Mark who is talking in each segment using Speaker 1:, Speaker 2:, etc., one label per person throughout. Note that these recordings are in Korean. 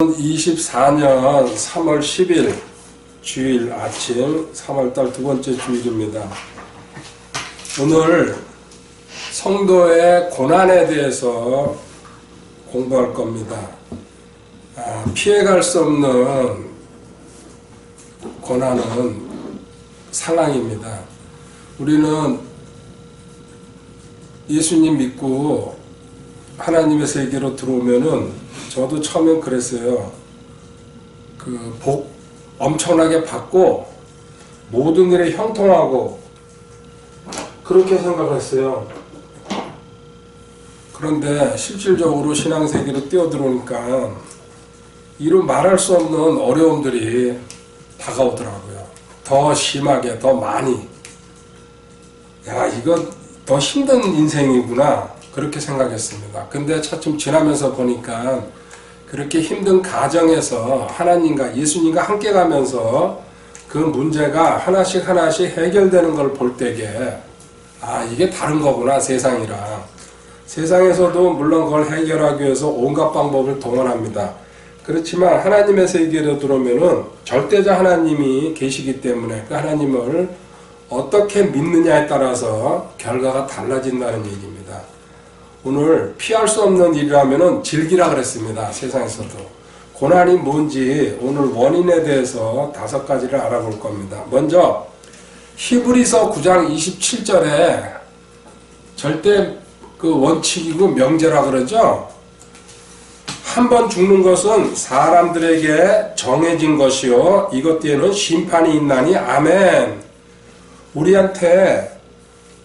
Speaker 1: 2024년 3월 10일 주일 아침 3월달 두 번째 주일입니다. 오늘 성도의 고난에 대해서 공부할 겁니다. 피해갈 수 없는 고난은 상황입니다. 우리는 예수님 믿고 하나님의 세계로 들어오면은 저도 처음엔 그랬어요. 복 엄청나게 받고 모든 일에 형통하고 그렇게 생각했어요. 그런데 실질적으로 신앙세계로 뛰어들어오니까 이루 말할 수 없는 어려움들이 다가오더라고요. 더 심하게, 더 많이. 야, 이건 더 힘든 인생이구나. 그렇게 생각했습니다. 근데 차츰 지나면서 보니까 그렇게 힘든 가정에서 하나님과 예수님과 함께 가면서 그 문제가 하나씩 해결되는 걸 볼 때에 이게 다른 거구나, 세상이랑. 세상에서도 물론 그걸 해결하기 위해서 온갖 방법을 동원합니다. 그렇지만 하나님의 세계로 들어오면은 절대자 하나님이 계시기 때문에 그 하나님을 어떻게 믿느냐에 따라서 결과가 달라진다는 얘기입니다. 오늘 피할 수 없는 일이라면은 즐기라 그랬습니다. 세상에서도. 고난이 뭔지 오늘 원인에 대해서 5가지를 알아볼 겁니다. 먼저 히브리서 9장 27절에 절대 그 원칙이고 명제라 그러죠. 한 번 죽는 것은 사람들에게 정해진 것이요 이것 뒤에는 심판이 있나니 아멘. 우리한테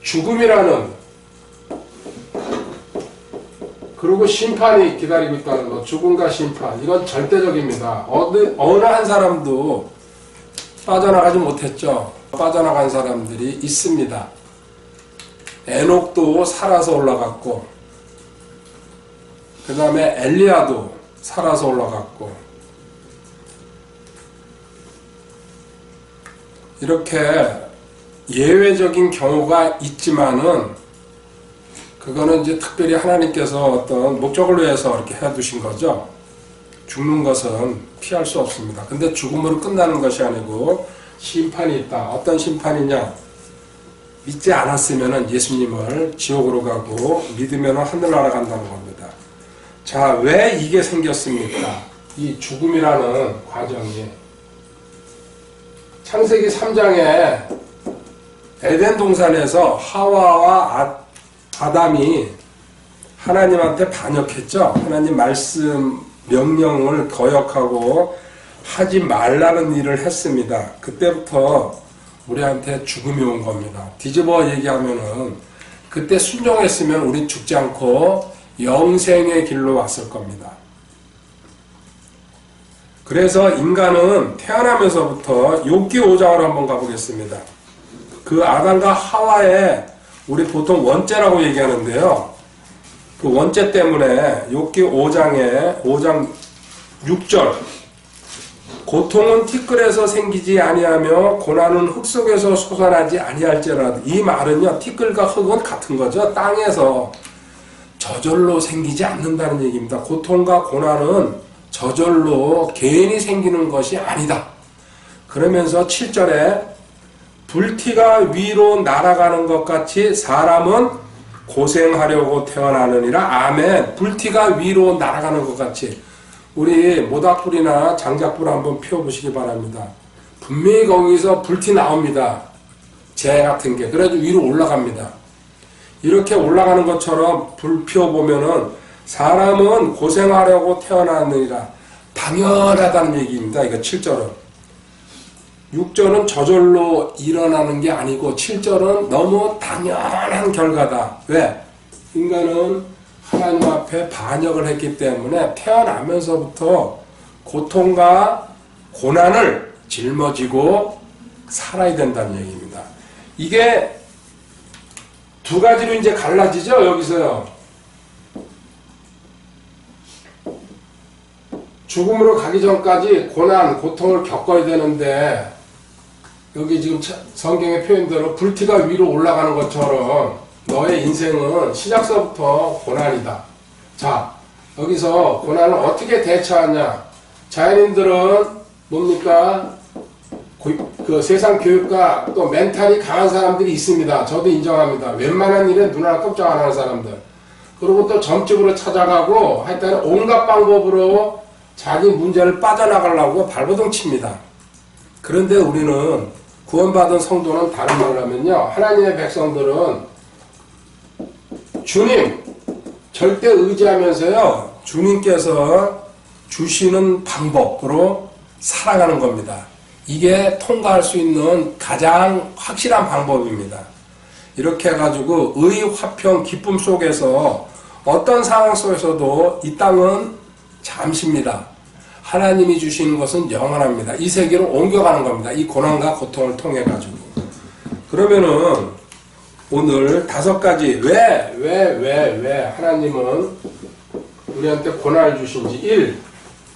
Speaker 1: 죽음이라는 그리고 심판이 기다리고 있다는 것, 죽음과 심판, 이건 절대적입니다. 어느 한 사람도 빠져나가지 못했죠. 빠져나간 사람들이 있습니다. 에녹도 살아서 올라갔고, 그 다음에 엘리야도 살아서 올라갔고, 이렇게 예외적인 경우가 있지만은 그거는 이제 특별히 하나님께서 어떤 목적을 위해서 이렇게 해두신 거죠. 죽는 것은 피할 수 없습니다. 근데 죽음으로 끝나는 것이 아니고 심판이 있다. 어떤 심판이냐? 믿지 않았으면 예수님을 지옥으로 가고 믿으면 하늘나라 간다는 겁니다. 자, 왜 이게 생겼습니까? 이 죽음이라는 과정이. 창세기 3장에 에덴 동산에서 하와와 아담이 하나님한테 반역했죠. 하나님 말씀 명령을 거역하고 하지 말라는 일을 했습니다. 그때부터 우리한테 죽음이 온 겁니다. 뒤집어 얘기하면은 그때 순종했으면 우린 죽지 않고 영생의 길로 왔을 겁니다. 그래서 인간은 태어나면서부터 욥기 5장으로 한번 가보겠습니다. 그 아담과 하와의 우리 보통 원죄라고 얘기하는데요. 그 원죄 때문에 욥기 5장 6절 고통은 티끌에서 생기지 아니하며 고난은 흙 속에서 솟아나지 아니할지라도 이 말은요. 티끌과 흙은 같은 거죠. 땅에서 저절로 생기지 않는다는 얘기입니다. 고통과 고난은 저절로 개인이 생기는 것이 아니다. 그러면서 7절에 불티가 위로 날아가는 것 같이 사람은 고생하려고 태어나느니라. 아멘. 불티가 위로 날아가는 것 같이. 우리 모닥불이나 장작불 한번 피워보시기 바랍니다. 분명히 거기서 불티 나옵니다. 재 같은 게. 그래도 위로 올라갑니다. 이렇게 올라가는 것처럼 불 피워보면은 사람은 고생하려고 태어나느니라. 당연하다는 얘기입니다. 이거 7절은. 6절은 저절로 일어나는 게 아니고 7절은 너무 당연한 결과다. 왜? 인간은 하나님 앞에 반역을 했기 때문에 태어나면서부터 고통과 고난을 짊어지고 살아야 된다는 얘기입니다. 이게 두 가지로 이제 갈라지죠. 여기서요. 죽음으로 가기 전까지 고난, 고통을 겪어야 되는데 여기 지금 성경의 표현대로 불티가 위로 올라가는 것처럼 너의 인생은 시작서부터 고난이다. 자, 여기서 고난을 어떻게 대처하냐? 자연인들은 뭡니까? 그 세상 교육과 또 멘탈이 강한 사람들이 있습니다. 저도 인정합니다. 웬만한 일에 눈 하나 깜짝 안 하는 사람들. 그리고 또 점집으로 찾아가고 하여튼 온갖 방법으로 자기 문제를 빠져나가려고 발버둥 칩니다. 그런데 우리는 구원받은 성도는 다른 말을 하면요. 하나님의 백성들은 주님 절대 의지하면서요. 주님께서 주시는 방법으로 살아가는 겁니다. 이게 통과할 수 있는 가장 확실한 방법입니다. 이렇게 해가지고 의, 화평, 기쁨 속에서 어떤 상황 속에서도 이 땅은 잠시입니다. 하나님이 주시는 것은 영원합니다. 이 세계로 옮겨가는 겁니다. 이 고난과 고통을 통해 가지고. 그러면은 오늘 5가지 왜 하나님은 우리한테 고난을 주신지. 1.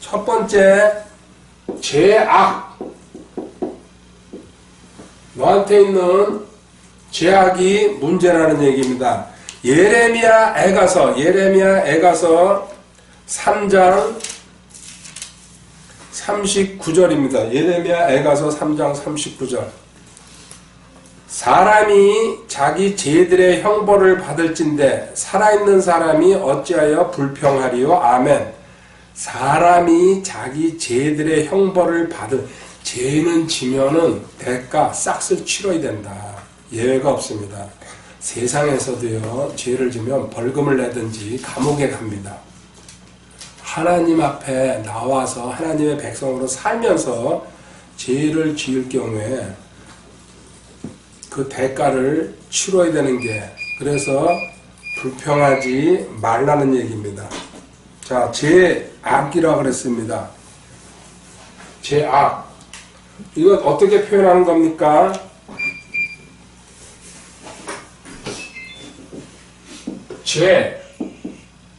Speaker 1: 첫 번째, 죄악. 너한테 있는 죄악이 문제라는 얘기입니다. 예레미야 애가서 3장 39절입니다. 예레미야 애가서 3장 39절. 사람이 자기 죄들의 형벌을 받을진대 살아있는 사람이 어찌하여 불평하리요. 아멘. 사람이 자기 죄들의 형벌을 죄는 지면은 대가 싹쓸 치러야 된다. 예외가 없습니다. 세상에서도요, 죄를 지면 벌금을 내든지 감옥에 갑니다. 하나님 앞에 나와서 하나님의 백성으로 살면서 죄를 지을 경우에 그 대가를 치러야 되는 게, 그래서 불평하지 말라는 얘기입니다. 자, 죄악이라고 그랬습니다. 죄악. 이거 어떻게 표현하는 겁니까? 죄,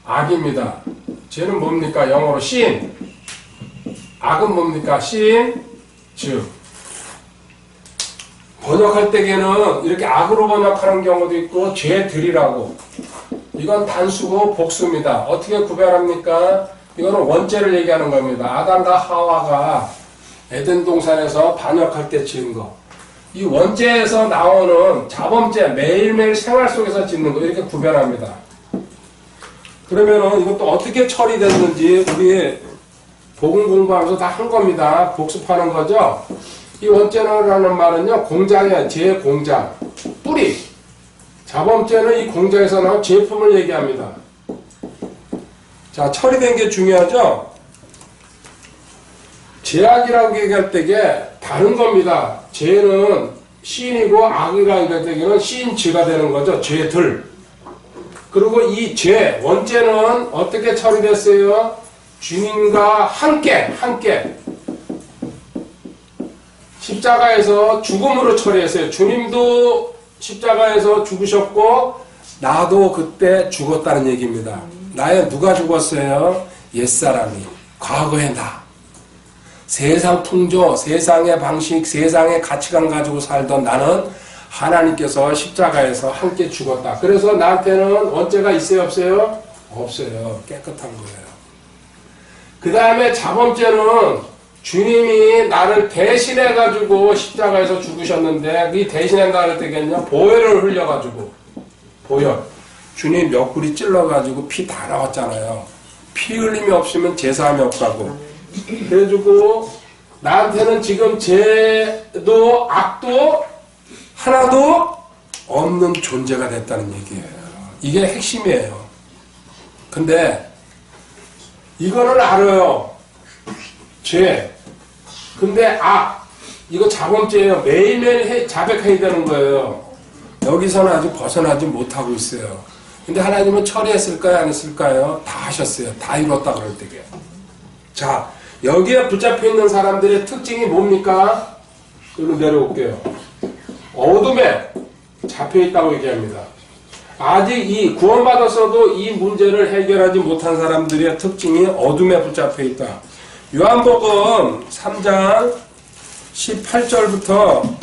Speaker 1: 악입니다. 죄는 뭡니까? 영어로 sin. 악은 뭡니까? sin, 즉. 번역할 때에는 이렇게 악으로 번역하는 경우도 있고, 죄들이라고. 이건 단수고 복수입니다. 어떻게 구별합니까? 이거는 원죄를 얘기하는 겁니다. 아담과 하와가 에덴 동산에서 반역할 때 지은 거. 이 원죄에서 나오는 자범죄, 매일매일 생활 속에서 짓는 거, 이렇게 구별합니다. 그러면은 이것도 어떻게 처리됐는지 우리 복음 공부하면서 다 한 겁니다. 복습하는 거죠. 이 원죄라는 말은요, 공장이에요. 제 공장. 뿌리. 자범죄는 이 공장에서 나온 제품을 얘기합니다. 자, 처리된 게 중요하죠? 죄악이라고 얘기할 때게 다른 겁니다. 죄는 시인이고 악이라고 얘기할 때는 시인지가 되는 거죠. 죄들. 그리고 이 죄, 원죄는 어떻게 처리됐어요? 주님과 함께 십자가에서 죽음으로 처리했어요. 주님도 십자가에서 죽으셨고 나도 그때 죽었다는 얘기입니다. 나의 누가 죽었어요? 옛사람이. 과거의 나. 세상 풍조, 세상의 방식, 세상의 가치관 가지고 살던 나는 하나님께서 십자가에서 함께 죽었다. 그래서 나한테는 원죄가 있어요, 없어요? 없어요. 깨끗한 거예요. 그 다음에 자범죄는 주님이 나를 대신해가지고 십자가에서 죽으셨는데, 이 대신한다 할 때겠냐? 보혈을 흘려가지고. 보혈. 주님 옆구리 찔러가지고 피 다 나왔잖아요. 피 흘림이 없으면 제사함이 없다고. 그래가지고 나한테는 지금 죄도 악도 하나도 없는 존재가 됐다는 얘기예요. 이게 핵심이에요. 근데 이거는 알아요. 죄. 근데 악. 이거 자범죄예요. 매일매일 자백해야 되는 거예요. 여기서는 아직 벗어나지 못하고 있어요. 근데 하나님은 처리했을까요? 안 했을까요? 다 하셨어요. 다 이뤘다 그럴 때게. 자, 여기에 붙잡혀 있는 사람들의 특징이 뭡니까? 여기로 내려올게요. 어둠에 잡혀 있다고 얘기합니다. 아직 이 구원받았어도 이 문제를 해결하지 못한 사람들의 특징이 어둠에 붙잡혀 있다. 요한복음 3장 18절부터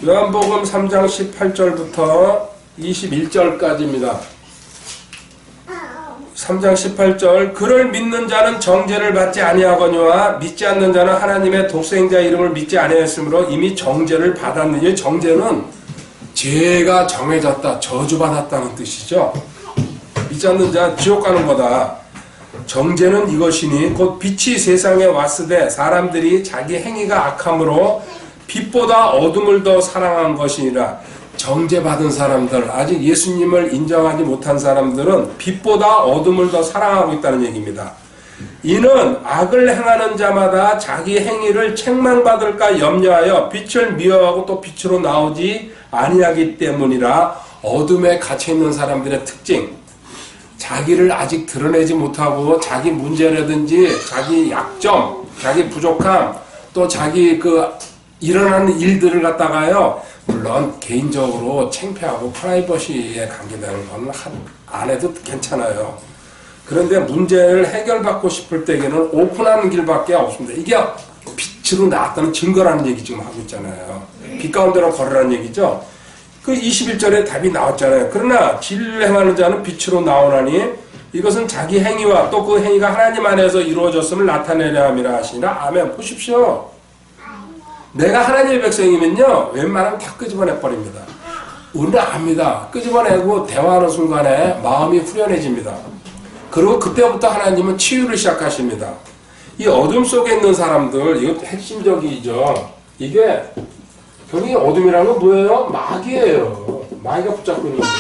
Speaker 1: 요한복음 3장 18절부터 21절까지입니다. 3장 18절 그를 믿는 자는 정죄를 받지 아니하거니와 믿지 않는 자는 하나님의 독생자 이름을 믿지 아니하였으므로 이미 정죄를 받았느니 정죄는 죄가 정해졌다 저주받았다는 뜻이죠. 믿지 않는 자 지옥 가는 거다. 정죄는 이것이니 곧 빛이 세상에 왔으되 사람들이 자기 행위가 악함으로 빛보다 어둠을 더 사랑한 것이니라. 정죄받은 사람들, 아직 예수님을 인정하지 못한 사람들은 빛보다 어둠을 더 사랑하고 있다는 얘기입니다. 이는 악을 행하는 자마다 자기 행위를 책망받을까 염려하여 빛을 미워하고 또 빛으로 나오지 아니하기 때문이라. 어둠에 갇혀있는 사람들의 특징, 자기를 아직 드러내지 못하고 자기 문제라든지 자기 약점, 자기 부족함, 또 자기 일어나는 일들을 갖다가요, 물론 개인적으로 창피하고 프라이버시에 관계되는 건 안 해도 괜찮아요. 그런데 문제를 해결받고 싶을 때에는 오픈하는 길밖에 없습니다. 이게 빛으로 나왔다는 증거라는 얘기 지금 하고 있잖아요. 빛 가운데로 걸으라는 얘기죠. 그 21절에 답이 나왔잖아요. 그러나 진리를 행하는 자는 빛으로 나오나니 이것은 자기 행위와 또 그 행위가 하나님 안에서 이루어졌음을 나타내려 함이라 하시니라. 아멘. 보십시오. 내가 하나님의 백성이면요, 웬만하면 다 끄집어내 버립니다. 우리는 압니다. 끄집어내고 대화하는 순간에 마음이 후련해집니다. 그리고 그때부터 하나님은 치유를 시작하십니다. 이 어둠 속에 있는 사람들, 이것도 핵심적이죠. 이게 결국 어둠이라는 건 뭐예요? 마귀예요. 마귀가 붙잡고 있는 거예요.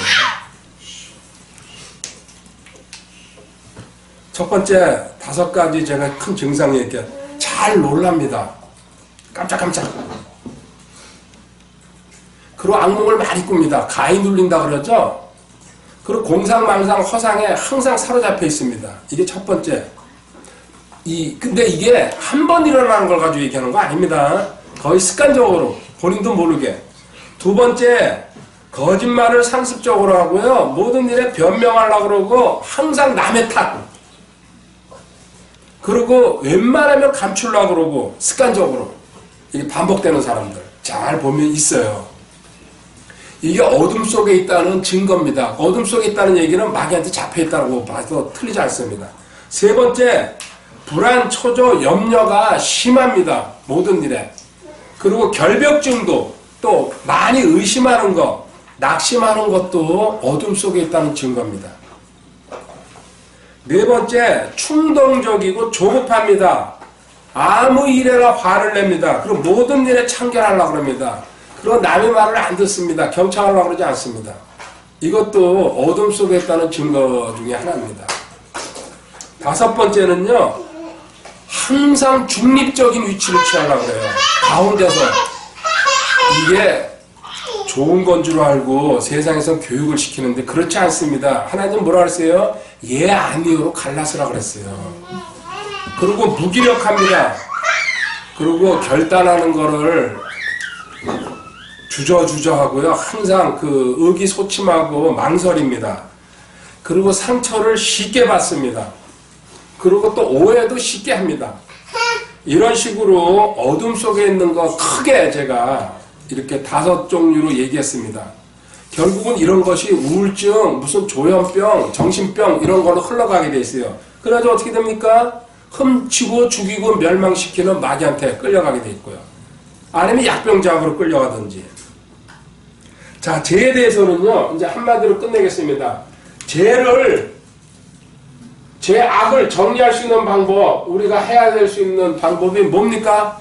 Speaker 1: 첫 번째 5가지 제가 큰 증상이 이렇게 잘 놀랍니다. 깜짝깜짝. 그리고 악몽을 많이 꿉니다. 가위 눌린다 그러죠? 그리고 공상망상 허상에 항상 사로잡혀 있습니다. 이게 첫 번째. 근데 이게 한 번 일어나는 걸 가지고 얘기하는 거 아닙니다. 거의 습관적으로 본인도 모르게. 두 번째, 거짓말을 상습적으로 하고요. 모든 일에 변명하려고 그러고 항상 남의 탓. 그리고 웬만하면 감추려고 그러고 습관적으로. 이게 반복되는 사람들 잘 보면 있어요. 이게 어둠 속에 있다는 증거입니다. 어둠 속에 있다는 얘기는 마귀한테 잡혀있다고 봐도 틀리지 않습니다. 세 번째, 불안, 초조, 염려가 심합니다. 모든 일에. 그리고 결벽증도, 또 많이 의심하는 것, 낙심하는 것도 어둠 속에 있다는 증거입니다. 네 번째, 충동적이고 조급합니다. 아무 일에나 화를 냅니다. 그리고 모든 일에 참견하려고 합니다. 그리고 남의 말을 안 듣습니다. 경청하려고 그러지 않습니다. 이것도 어둠 속에 있다는 증거 중에 하나입니다. 5번째는요, 항상 중립적인 위치를 취하려고 그래요. 가운데서. 이게 좋은 건 줄 알고 세상에서 교육을 시키는데 그렇지 않습니다. 하나님 뭐라 그랬어요? 예, 아니요로 갈라서라 그랬어요. 그리고 무기력합니다. 그리고 결단하는 거를 주저주저 하고요. 항상 의기소침하고 망설입니다. 그리고 상처를 쉽게 받습니다. 그리고 또 오해도 쉽게 합니다. 이런 식으로 어둠 속에 있는 거 크게 제가 이렇게 5종류로 얘기했습니다. 결국은 이런 것이 우울증, 무슨 조현병, 정신병 이런 걸로 흘러가게 돼 있어요. 그래서 어떻게 됩니까? 훔치고 죽이고 멸망시키는 마귀한테 끌려가게 돼 있고요. 아니면 약병작으로 끌려가든지. 자, 죄에 대해서는요, 이제 한마디로 끝내겠습니다. 죄 악을 정리할 수 있는 방법, 우리가 해야 될 수 있는 방법이 뭡니까?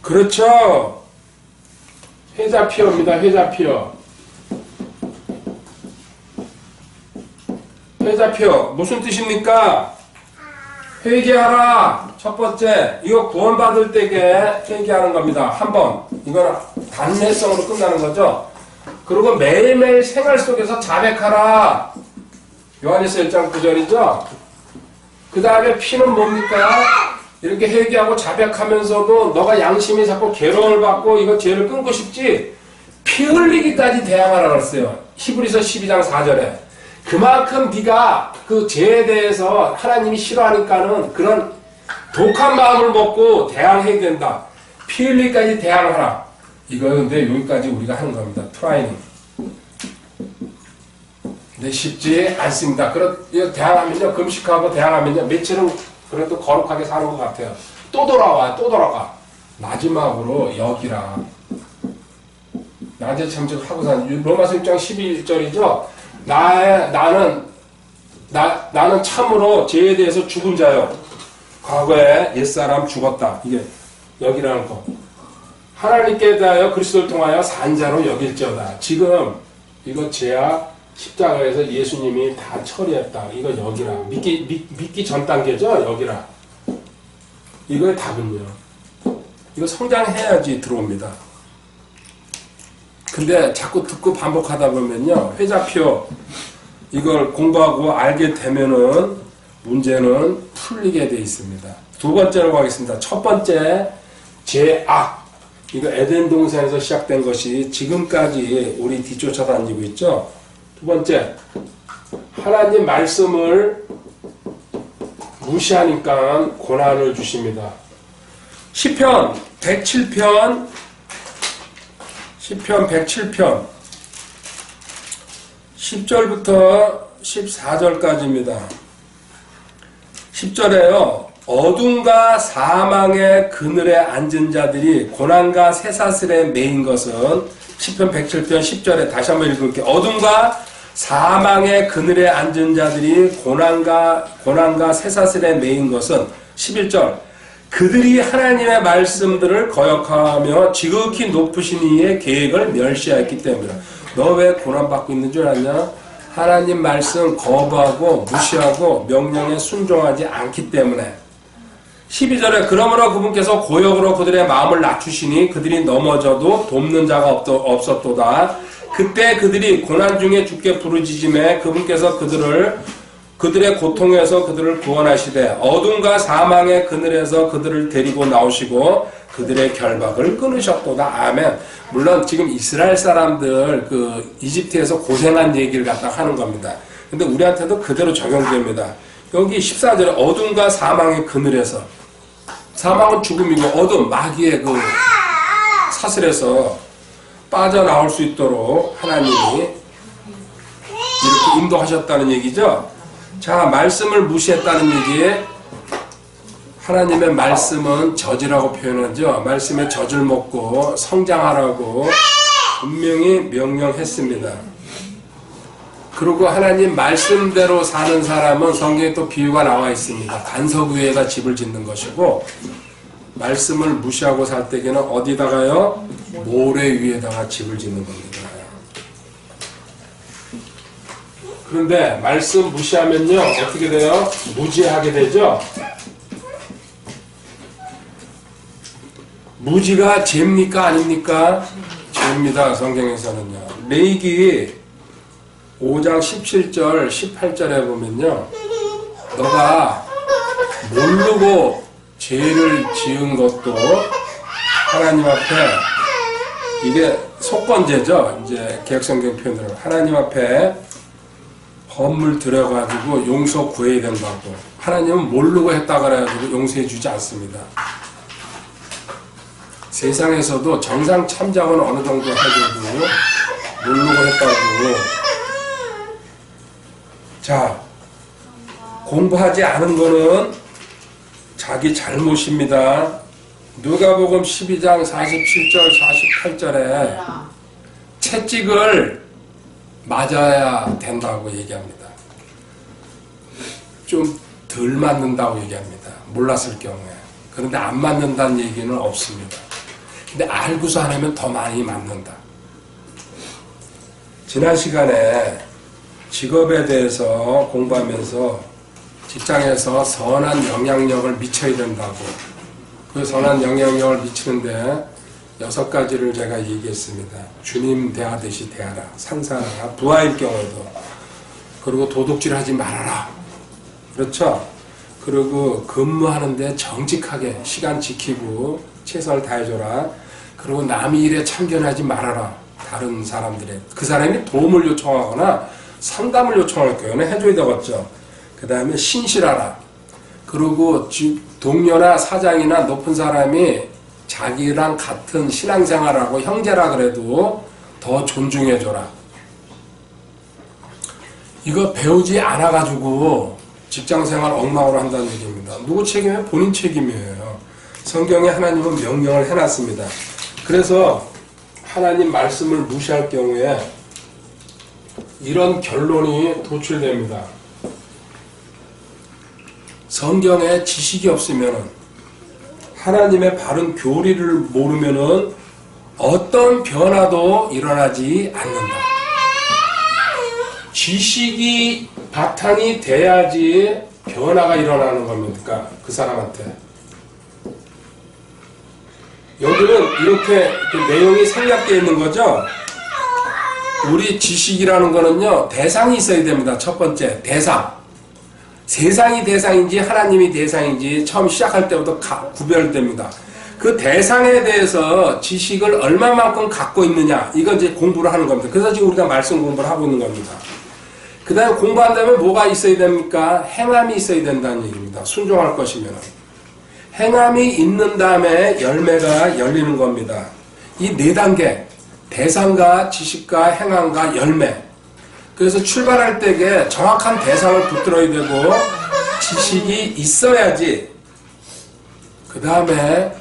Speaker 1: 그렇죠. 회자피어입니다. 회자피어. 회자피어. 무슨 뜻입니까? 회개하라. 첫 번째, 이거 구원받을 때에 회개하는 겁니다. 한 번. 이건 단회성으로 끝나는 거죠. 그리고 매일매일 생활 속에서 자백하라. 요한일서 1장 9절이죠. 그 다음에 피는 뭡니까? 이렇게 회개하고 자백하면서도 너가 양심이 자꾸 괴로움을 받고 이거 죄를 끊고 싶지? 피 흘리기까지 대항하라 그랬어요. 히브리서 12장 4절에. 그만큼 네가 그 죄에 대해서 하나님이 싫어하니까는 그런 독한 마음을 먹고 대항해야 된다. 피 흘리기까지 대항하라. 이거 근데 여기까지 우리가 하는 겁니다. 트라이닝. 근데 쉽지 않습니다. 대항하면요, 금식하고 대항하면요, 며칠은 그래도 거룩하게 사는 것 같아요. 또 돌아와, 또 돌아가. 마지막으로 여기라. 낮에 잠적하고 사는, 로마서 6장 11절이죠. 나는 참으로 죄에 대해서 죽은 자요. 과거에 옛사람 죽었다. 이게 여기라는 거. 하나님께 대하여 그리스도를 통하여 산 자로 여길지어다. 지금 이거 죄악 십자가에서 예수님이 다 처리했다. 이거 여기라. 믿기 전 단계죠? 여기라. 이거의 답은요. 이거 성장해야지 들어옵니다. 근데 자꾸 듣고 반복하다 보면요. 회자표 이걸 공부하고 알게 되면은 문제는 풀리게 돼 있습니다. 두 번째로 가겠습니다. 첫 번째, 죄악. 이거 에덴 동산에서 시작된 것이 지금까지 우리 뒤쫓아다니고 있죠. 두 번째, 하나님 말씀을 무시하니까 고난을 주십니다. 시편 107편 10절부터 14절까지입니다. 10절에요. 어둠과 사망의 그늘에 앉은 자들이 고난과 쇠사슬에 매인 것은 시편 107편 10절에 다시 한번 읽을게요. 어둠과 사망의 그늘에 앉은 자들이 고난과 쇠사슬에 매인 것은 11절 그들이 하나님의 말씀들을 거역하며 지극히 높으신 이의 계획을 멸시하였기 때문이다. 너 왜 고난받고 있는 줄 아냐? 하나님 말씀 거부하고 무시하고 명령에 순종하지 않기 때문에. 12절에 그러므로 그분께서 고역으로 그들의 마음을 낮추시니 그들이 넘어져도 돕는 자가 없었도다. 그때 그들이 고난 중에 주께 부르짖음에 그분께서 그들의 고통에서 그들을 구원하시되 어둠과 사망의 그늘에서 그들을 데리고 나오시고 그들의 결박을 끊으셨도다. 아멘. 물론 지금 이스라엘 사람들 이집트에서 고생한 얘기를 갖다 하는 겁니다. 근데 우리한테도 그대로 적용됩니다. 여기 14절에 어둠과 사망의 그늘에서 사망은 죽음이고 어둠 마귀의 사슬에서 빠져나올 수 있도록 하나님이 이렇게 인도하셨다는 얘기죠. 자, 말씀을 무시했다는 얘기에 하나님의 말씀은 젖이라고 표현하죠. 말씀의 젖을 먹고 성장하라고 분명히 명령했습니다. 그리고 하나님 말씀대로 사는 사람은 성경에 또 비유가 나와 있습니다. 반석 위에다 집을 짓는 것이고 말씀을 무시하고 살 때에는 어디다가요? 모래 위에다가 집을 짓는 겁니다. 그런데 말씀 무시하면요 어떻게 돼요? 무지하게 되죠. 무지가 죄입니까 아닙니까? 죄입니다. 성경에서는요. 레위기 5장 17절 18절에 보면요 너가 모르고 죄를 지은 것도 하나님 앞에 이게 속건죄죠. 이제 개혁성경 표현으로 하나님 앞에 헌물 들여가지고 용서 구해야 된다고. 하나님은 모르고 했다 그래가지고 용서해 주지 않습니다. 세상에서도 정상 참작은 어느 정도 해줘도 모르고 했다고. 자, 공부하지 않은 거는 자기 잘못입니다. 누가복음 12장 47절 48절에 채찍을 맞아야 된다고 얘기합니다. 좀 덜 맞는다고 얘기합니다. 몰랐을 경우에. 그런데 안 맞는다는 얘기는 없습니다. 근데 알고서 안 하면 더 많이 맞는다. 지난 시간에 직업에 대해서 공부하면서 직장에서 선한 영향력을 미쳐야 된다고. 그 선한 영향력을 미치는데 6가지를 제가 얘기했습니다. 주님 대하듯이 대하라. 상사나 부하일 경우에도. 그리고 도둑질 하지 말아라. 그렇죠? 그리고 근무하는데 정직하게 시간 지키고 최선을 다해줘라. 그리고 남의 일에 참견하지 말아라. 다른 사람들의. 그 사람이 도움을 요청하거나 상담을 요청할 경우는 해줘야 되겠죠. 그 다음에 신실하라. 그리고 동료나 사장이나 높은 사람이 자기랑 같은 신앙생활하고 형제라 그래도 더 존중해줘라. 이거 배우지 않아가지고 직장생활 엉망으로 한다는 얘기입니다. 누구 책임이에요? 본인 책임이에요. 성경에 하나님은 명령을 해놨습니다. 그래서 하나님 말씀을 무시할 경우에 이런 결론이 도출됩니다. 성경에 지식이 없으면, 하나님의 바른 교리를 모르면 어떤 변화도 일어나지 않는다. 지식이 바탕이 돼야지 변화가 일어나는 겁니까? 그 사람한테. 여기는 이렇게 내용이 생략되어 있는 거죠. 우리 지식이라는 거는요, 대상이 있어야 됩니다. 첫 번째, 대상. 세상이 대상인지 하나님이 대상인지 처음 시작할 때부터 구별됩니다. 그 대상에 대해서 지식을 얼마만큼 갖고 있느냐, 이건 이제 공부를 하는 겁니다. 그래서 지금 우리가 말씀 공부를 하고 있는 겁니다. 그 다음에 공부한다면 뭐가 있어야 됩니까? 행함이 있어야 된다는 얘기입니다. 순종할 것이면. 행함이 있는 다음에 열매가 열리는 겁니다. 이 네 단계, 대상과 지식과 행함과 열매. 그래서 출발할 때에 정확한 대상을 붙들어야 되고 지식이 있어야지 그 다음에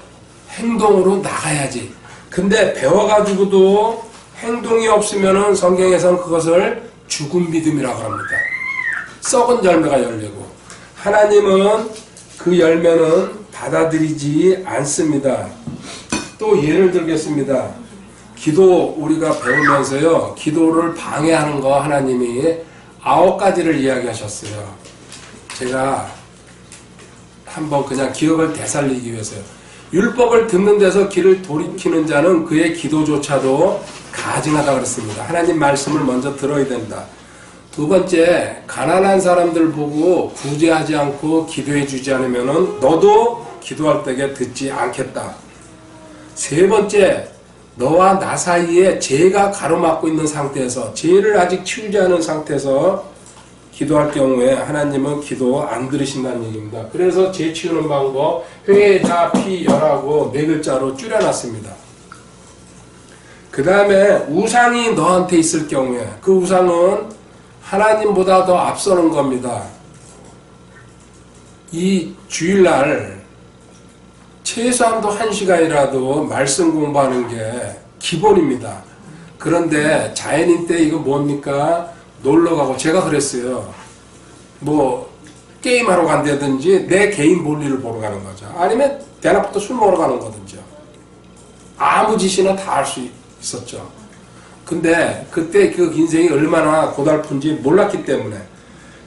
Speaker 1: 행동으로 나가야지. 근데 배워가지고도 행동이 없으면은 성경에서는 그것을 죽은 믿음이라고 합니다. 썩은 열매가 열리고, 하나님은 그 열매는 받아들이지 않습니다. 또 예를 들겠습니다. 기도 우리가 배우면서요, 기도를 방해하는 거 하나님이 9가지를 이야기하셨어요. 제가 한번 그냥 기억을 되살리기 위해서요. 율법을 듣는 데서 귀를 돌이키는 자는 그의 기도조차도 가증하다 그랬습니다. 하나님 말씀을 먼저 들어야 된다. 두 번째, 가난한 사람들 보고 구제하지 않고 기도해 주지 않으면 너도 기도할 때에 듣지 않겠다. 세 번째, 너와 나 사이에 죄가 가로막고 있는 상태에서, 죄를 아직 치우지 않은 상태에서 기도할 경우에 하나님은 기도 안 들으신다는 얘기입니다. 그래서 죄 치우는 방법, 회자, 피, 열하고 4글자로 줄여놨습니다. 그 다음에 우상이 너한테 있을 경우에 그 우상은 하나님보다 더 앞서는 겁니다. 이 주일날 최소한도 1시간이라도 말씀 공부하는 게 기본입니다. 그런데 자연인 때 이거 뭡니까? 놀러가고, 제가 그랬어요. 뭐 게임하러 간다든지 내 개인 볼일을 보러 가는 거죠. 아니면 대낮부터 술 먹으러 가는 거든요. 아무 짓이나 다 할 수 있었죠. 근데 그때 그 인생이 얼마나 고달픈지 몰랐기 때문에.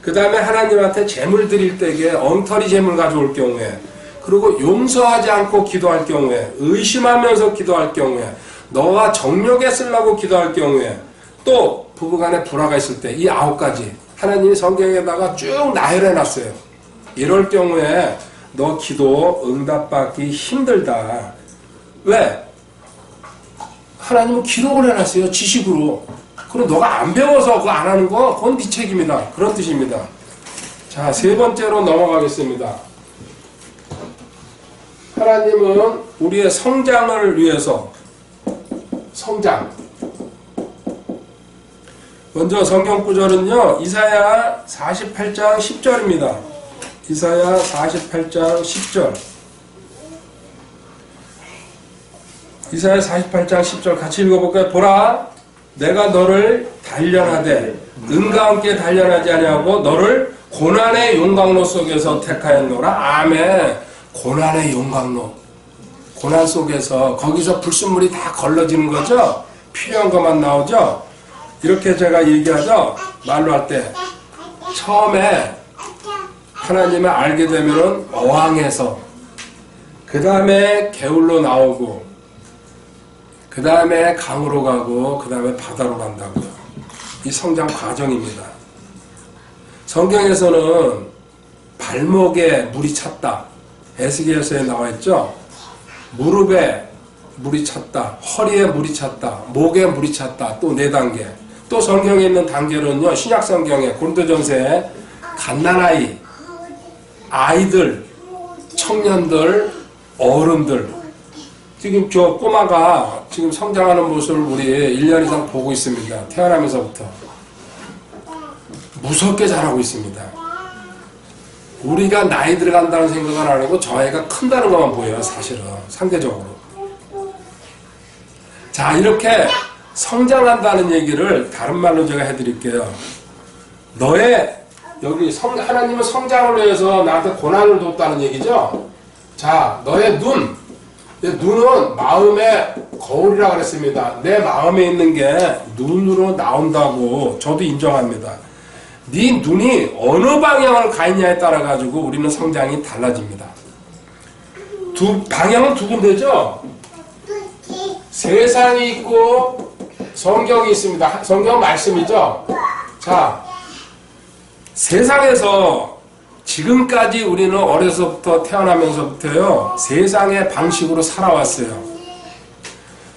Speaker 1: 그 다음에 하나님한테 재물 드릴 때에 엉터리 재물 가져올 경우에, 그리고 용서하지 않고 기도할 경우에, 의심하면서 기도할 경우에, 너가 정욕에 쓰려고 기도할 경우에, 또 부부간에 불화가 있을 때, 이 9가지 하나님이 성경에다가 쭉 나열해놨어요. 이럴 경우에 너 기도 응답받기 힘들다. 왜? 하나님은 기록을 해놨어요. 지식으로. 그럼 너가 안 배워서 그거 안 하는 거, 그건 네 책임이다. 그런 뜻입니다. 자, 세 번째로 넘어가겠습니다. 하나님은 우리의 성장을 위해서, 성장. 먼저 성경 구절은요, 이사야 48장 10절입니다. 이사야 48장 10절. 이사야 48장 10절 같이 읽어볼까요? 보라, 내가 너를 단련하되 은과 함께 단련하지 아니하고 너를 고난의 용광로 속에서 택하였노라. 아멘. 고난의 용광로. 고난 속에서, 거기서 불순물이 다 걸러지는 거죠? 필요한 것만 나오죠? 이렇게 제가 얘기하죠? 말로 할 때. 처음에 하나님을 알게 되면은 어항에서, 그 다음에 개울로 나오고, 그 다음에 강으로 가고, 그 다음에 바다로 간다고요. 이 성장 과정입니다. 성경에서는 발목에 물이 찼다. 에스겔서에 나와 있죠? 무릎에 물이 찼다. 허리에 물이 찼다. 목에 물이 찼다. 또 4단계. 또 성경에 있는 단계로는요, 신약 성경에 고린도전서에 갓난아이, 아이들, 청년들, 어른들, 지금 저 꼬마가 지금 성장하는 모습을 우리 1년 이상 보고 있습니다. 태어나면서부터. 무섭게 자라고 있습니다. 우리가 나이 들어간다는 생각은 안 하고 저 애가 큰다는 것만 보여요. 사실은 상대적으로. 자, 이렇게 성장한다는 얘기를 다른 말로 제가 해드릴게요. 너의 여기 하나님은 성장을 위해서 나한테 고난을 줬다는 얘기죠. 자, 너의 눈은 마음의 거울이라고 그랬습니다. 내 마음에 있는 게 눈으로 나온다고 저도 인정합니다. 네 눈이 어느 방향을 가 있냐에 따라 가지고 우리는 성장이 달라집니다. 방향은 두 군데죠. 세상이 있고 성경이 있습니다. 성경 말씀이죠. 자, 세상에서 지금까지 우리는 어려서부터 태어나면서부터요, 세상의 방식으로 살아왔어요.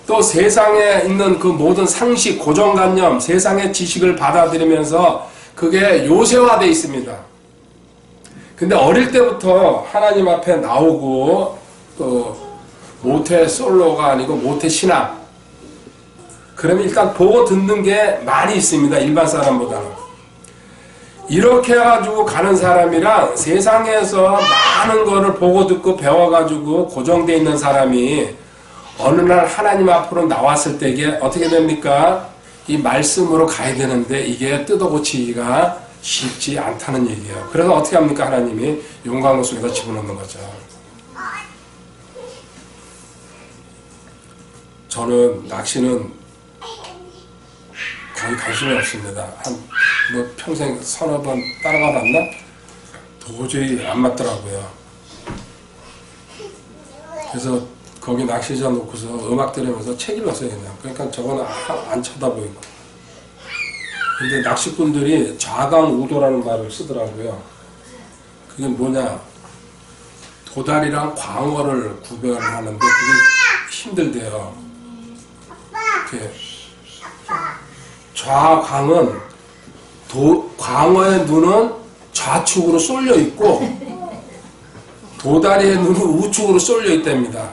Speaker 1: 또 세상에 있는 그 모든 상식, 고정관념, 세상의 지식을 받아들이면서 그게 요새화되어 있습니다. 근데 어릴 때부터 하나님 앞에 나오고 또 모태 솔로가 아니고 모태 신앙, 그러면 일단 보고 듣는 게 많이 있습니다. 일반 사람보다는. 이렇게 해가지고 가는 사람이랑 세상에서 많은 거를 보고 듣고 배워가지고 고정되어 있는 사람이 어느 날 하나님 앞으로 나왔을 때 이게 어떻게 됩니까? 이 말씀으로 가야 되는데 이게 뜯어고치기가 쉽지 않다는 얘기예요. 그래서 어떻게 합니까? 하나님이 용광로 속에다 집어넣는 거죠. 저는 낚시는 거의 관심이 없습니다. 평생 서너 번 따라가 봤나? 도저히 안 맞더라고요. 그래서 거기 낚시장 놓고서 음악 들으면서 책 읽었어요, 그냥. 그러니까 저거는 안 쳐다보이고. 근데 낚시꾼들이 좌강우도라는 말을 쓰더라고요. 그게 뭐냐? 도다리랑 광어를 구별하는데 그게 힘들대요. 이렇게 좌광은 광어의 눈은 좌측으로 쏠려 있고 도다리의 눈은 우측으로 쏠려 있답니다.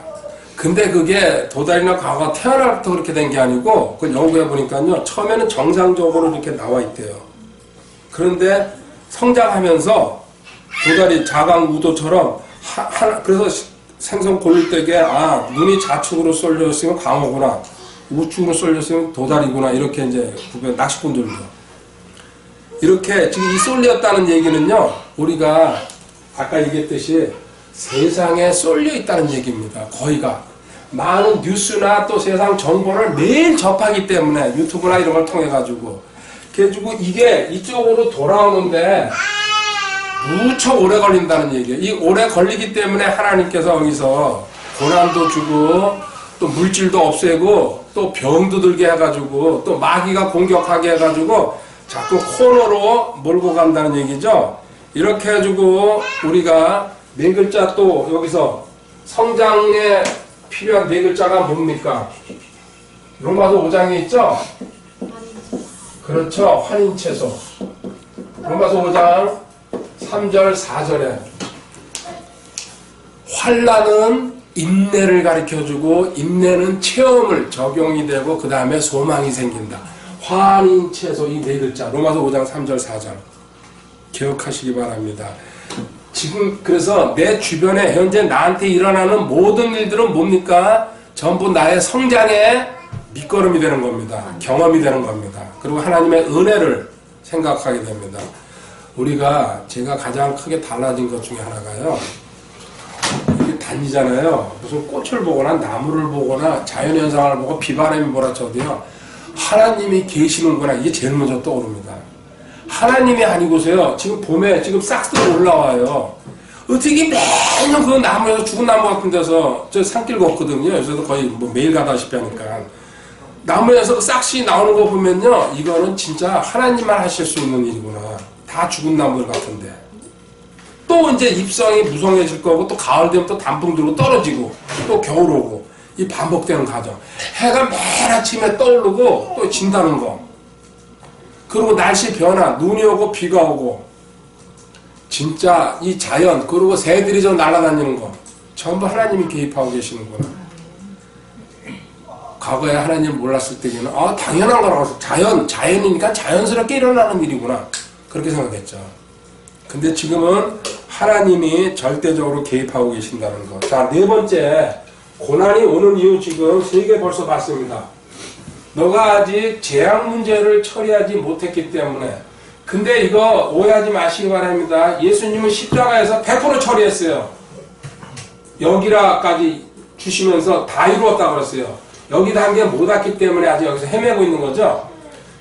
Speaker 1: 근데 그게 도다리나 광어가 태어날 때부터 그렇게 된 게 아니고 그걸 연구해 보니까요, 처음에는 정상적으로 이렇게 나와 있대요. 그런데 성장하면서 도다리 자강우도처럼 그래서 생선 고를 때게 눈이 좌측으로 쏠려 있으면 광어구나, 우측으로 쏠려 있으면 도다리구나, 이렇게 이제 구별, 낚시꾼들도 이렇게 지금 이 쏠렸다는 얘기는요, 우리가 아까 얘기했듯이 세상에 쏠려 있다는 얘기입니다. 거의가 많은 뉴스나 또 세상 정보를 매일 접하기 때문에 유튜브나 이런 걸 통해 가지고 그래가지고 이게 이쪽으로 돌아오는데 무척 오래 걸린다는 얘기예요. 이 오래 걸리기 때문에 하나님께서 여기서 고난도 주고 또 물질도 없애고 또 병도 들게 해가지고 또 마귀가 공격하게 해가지고 자꾸 코너로 몰고 간다는 얘기죠. 이렇게 해가지고 우리가 네 글자, 또 여기서 성장에 필요한 네 글자가 뭡니까? 로마서 5장에 있죠? 그렇죠. 환인채소. 로마서 5장 3절 4절에 환난은 인내를 가르쳐주고 인내는 체험을 적용이 되고 그 다음에 소망이 생긴다. 환인채소, 이 네 글자. 로마서 5장 3절 4절 기억하시기 바랍니다. 지금 그래서 내 주변에 현재 나한테 일어나는 모든 일들은 뭡니까? 전부 나의 성장의 밑거름이 되는 겁니다. 경험이 되는 겁니다. 그리고 하나님의 은혜를 생각하게 됩니다. 우리가 제가 가장 크게 달라진 것 중에 하나가요, 이렇게 다니잖아요. 무슨 꽃을 보거나 나무를 보거나 자연현상을 보고 비바람이 몰아쳐도요, 하나님이 계시는구나, 이게 제일 먼저 떠오릅니다. 하나님이 아니고서요, 지금 봄에 지금 싹스도 올라와요. 어떻게 매년 그 나무에서, 죽은 나무 같은 데서, 저 산길 걷거든요. 요새도 거의 뭐 매일 가다시피 하니까. 나무에서 싹시 나오는 거 보면요, 이거는 진짜 하나님만 하실 수 있는 일이구나. 다 죽은 나무들 같은데. 또 이제 잎성이 무성해질 거고, 또 가을 되면 또 단풍 들고 떨어지고, 또 겨울 오고, 이 반복되는 과정. 해가 매일 아침에 떠오르고, 또 진다는 거. 그리고 날씨 변화, 눈이 오고 비가 오고, 진짜 이 자연, 그리고 새들이 좀 날아다니는 거, 전부 하나님이 개입하고 계시는구나. 과거에 하나님 몰랐을 때는 당연한 거라고 해서 자연이니까 자연스럽게 일어나는 일이구나. 그렇게 생각했죠. 근데 지금은 하나님이 절대적으로 개입하고 계신다는 거. 자, 네 번째, 고난이 오는 이유 지금 세 개 벌써 봤습니다. 너가 아직 재앙 문제를 처리하지 못했기 때문에. 근데 이거 오해하지 마시기 바랍니다. 예수님은 십자가에서 100% 처리했어요. 여기라까지 주시면서 다 이루었다고 그랬어요. 여기 단계 못 왔기 때문에 아직 여기서 헤매고 있는 거죠.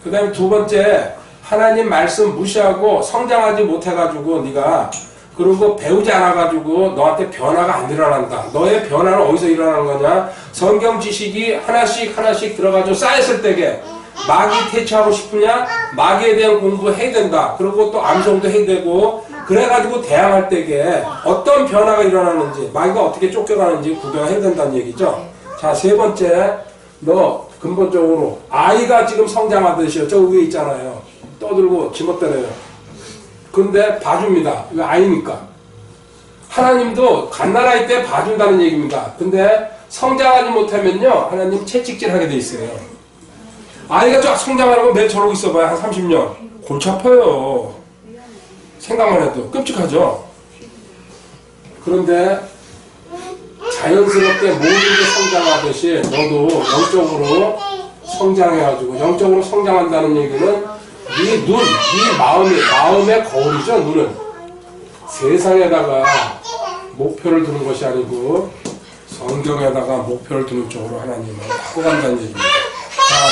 Speaker 1: 그 다음에 두 번째, 하나님 말씀 무시하고 성장하지 못해가지고 네가 그리고 배우지 않아가지고 너한테 변화가 안 일어난다. 너의 변화는 어디서 일어나는 거냐? 성경 지식이 하나씩 들어가지고 쌓였을 때게 마귀 퇴치하고 싶으냐? 마귀에 대한 공부 해야 된다. 그리고 또 암송도 해야 되고 그래가지고 대항할 때게 어떤 변화가 일어나는지 마귀가 어떻게 쫓겨가는지 구경해야 된다는 얘기죠. 자, 세 번째, 너 근본적으로 아이가 지금 성장하듯이요. 저 위에 있잖아요. 떠들고 지멋대로요. 근데 봐줍니다. 왜 아이니까. 하나님도 갓난아이 때 봐준다는 얘기입니다. 근데 성장하지 못하면요 하나님 채찍질하게 돼 있어요. 아이가 쫙 성장하려고 매 저러고 있어봐야 한 30년 골치 아파요. 생각만 해도 끔찍하죠. 그런데 자연스럽게 모든 게 성장하듯이 너도 영적으로 성장해가지고 영적으로 성장한다는 얘기는 네 눈, 네 마음의 거울이죠. 눈은 세상에다가 목표를 두는 것이 아니고 성경에다가 목표를 두는 쪽으로 하나님은 갖고 간다는 얘기입니다. 자,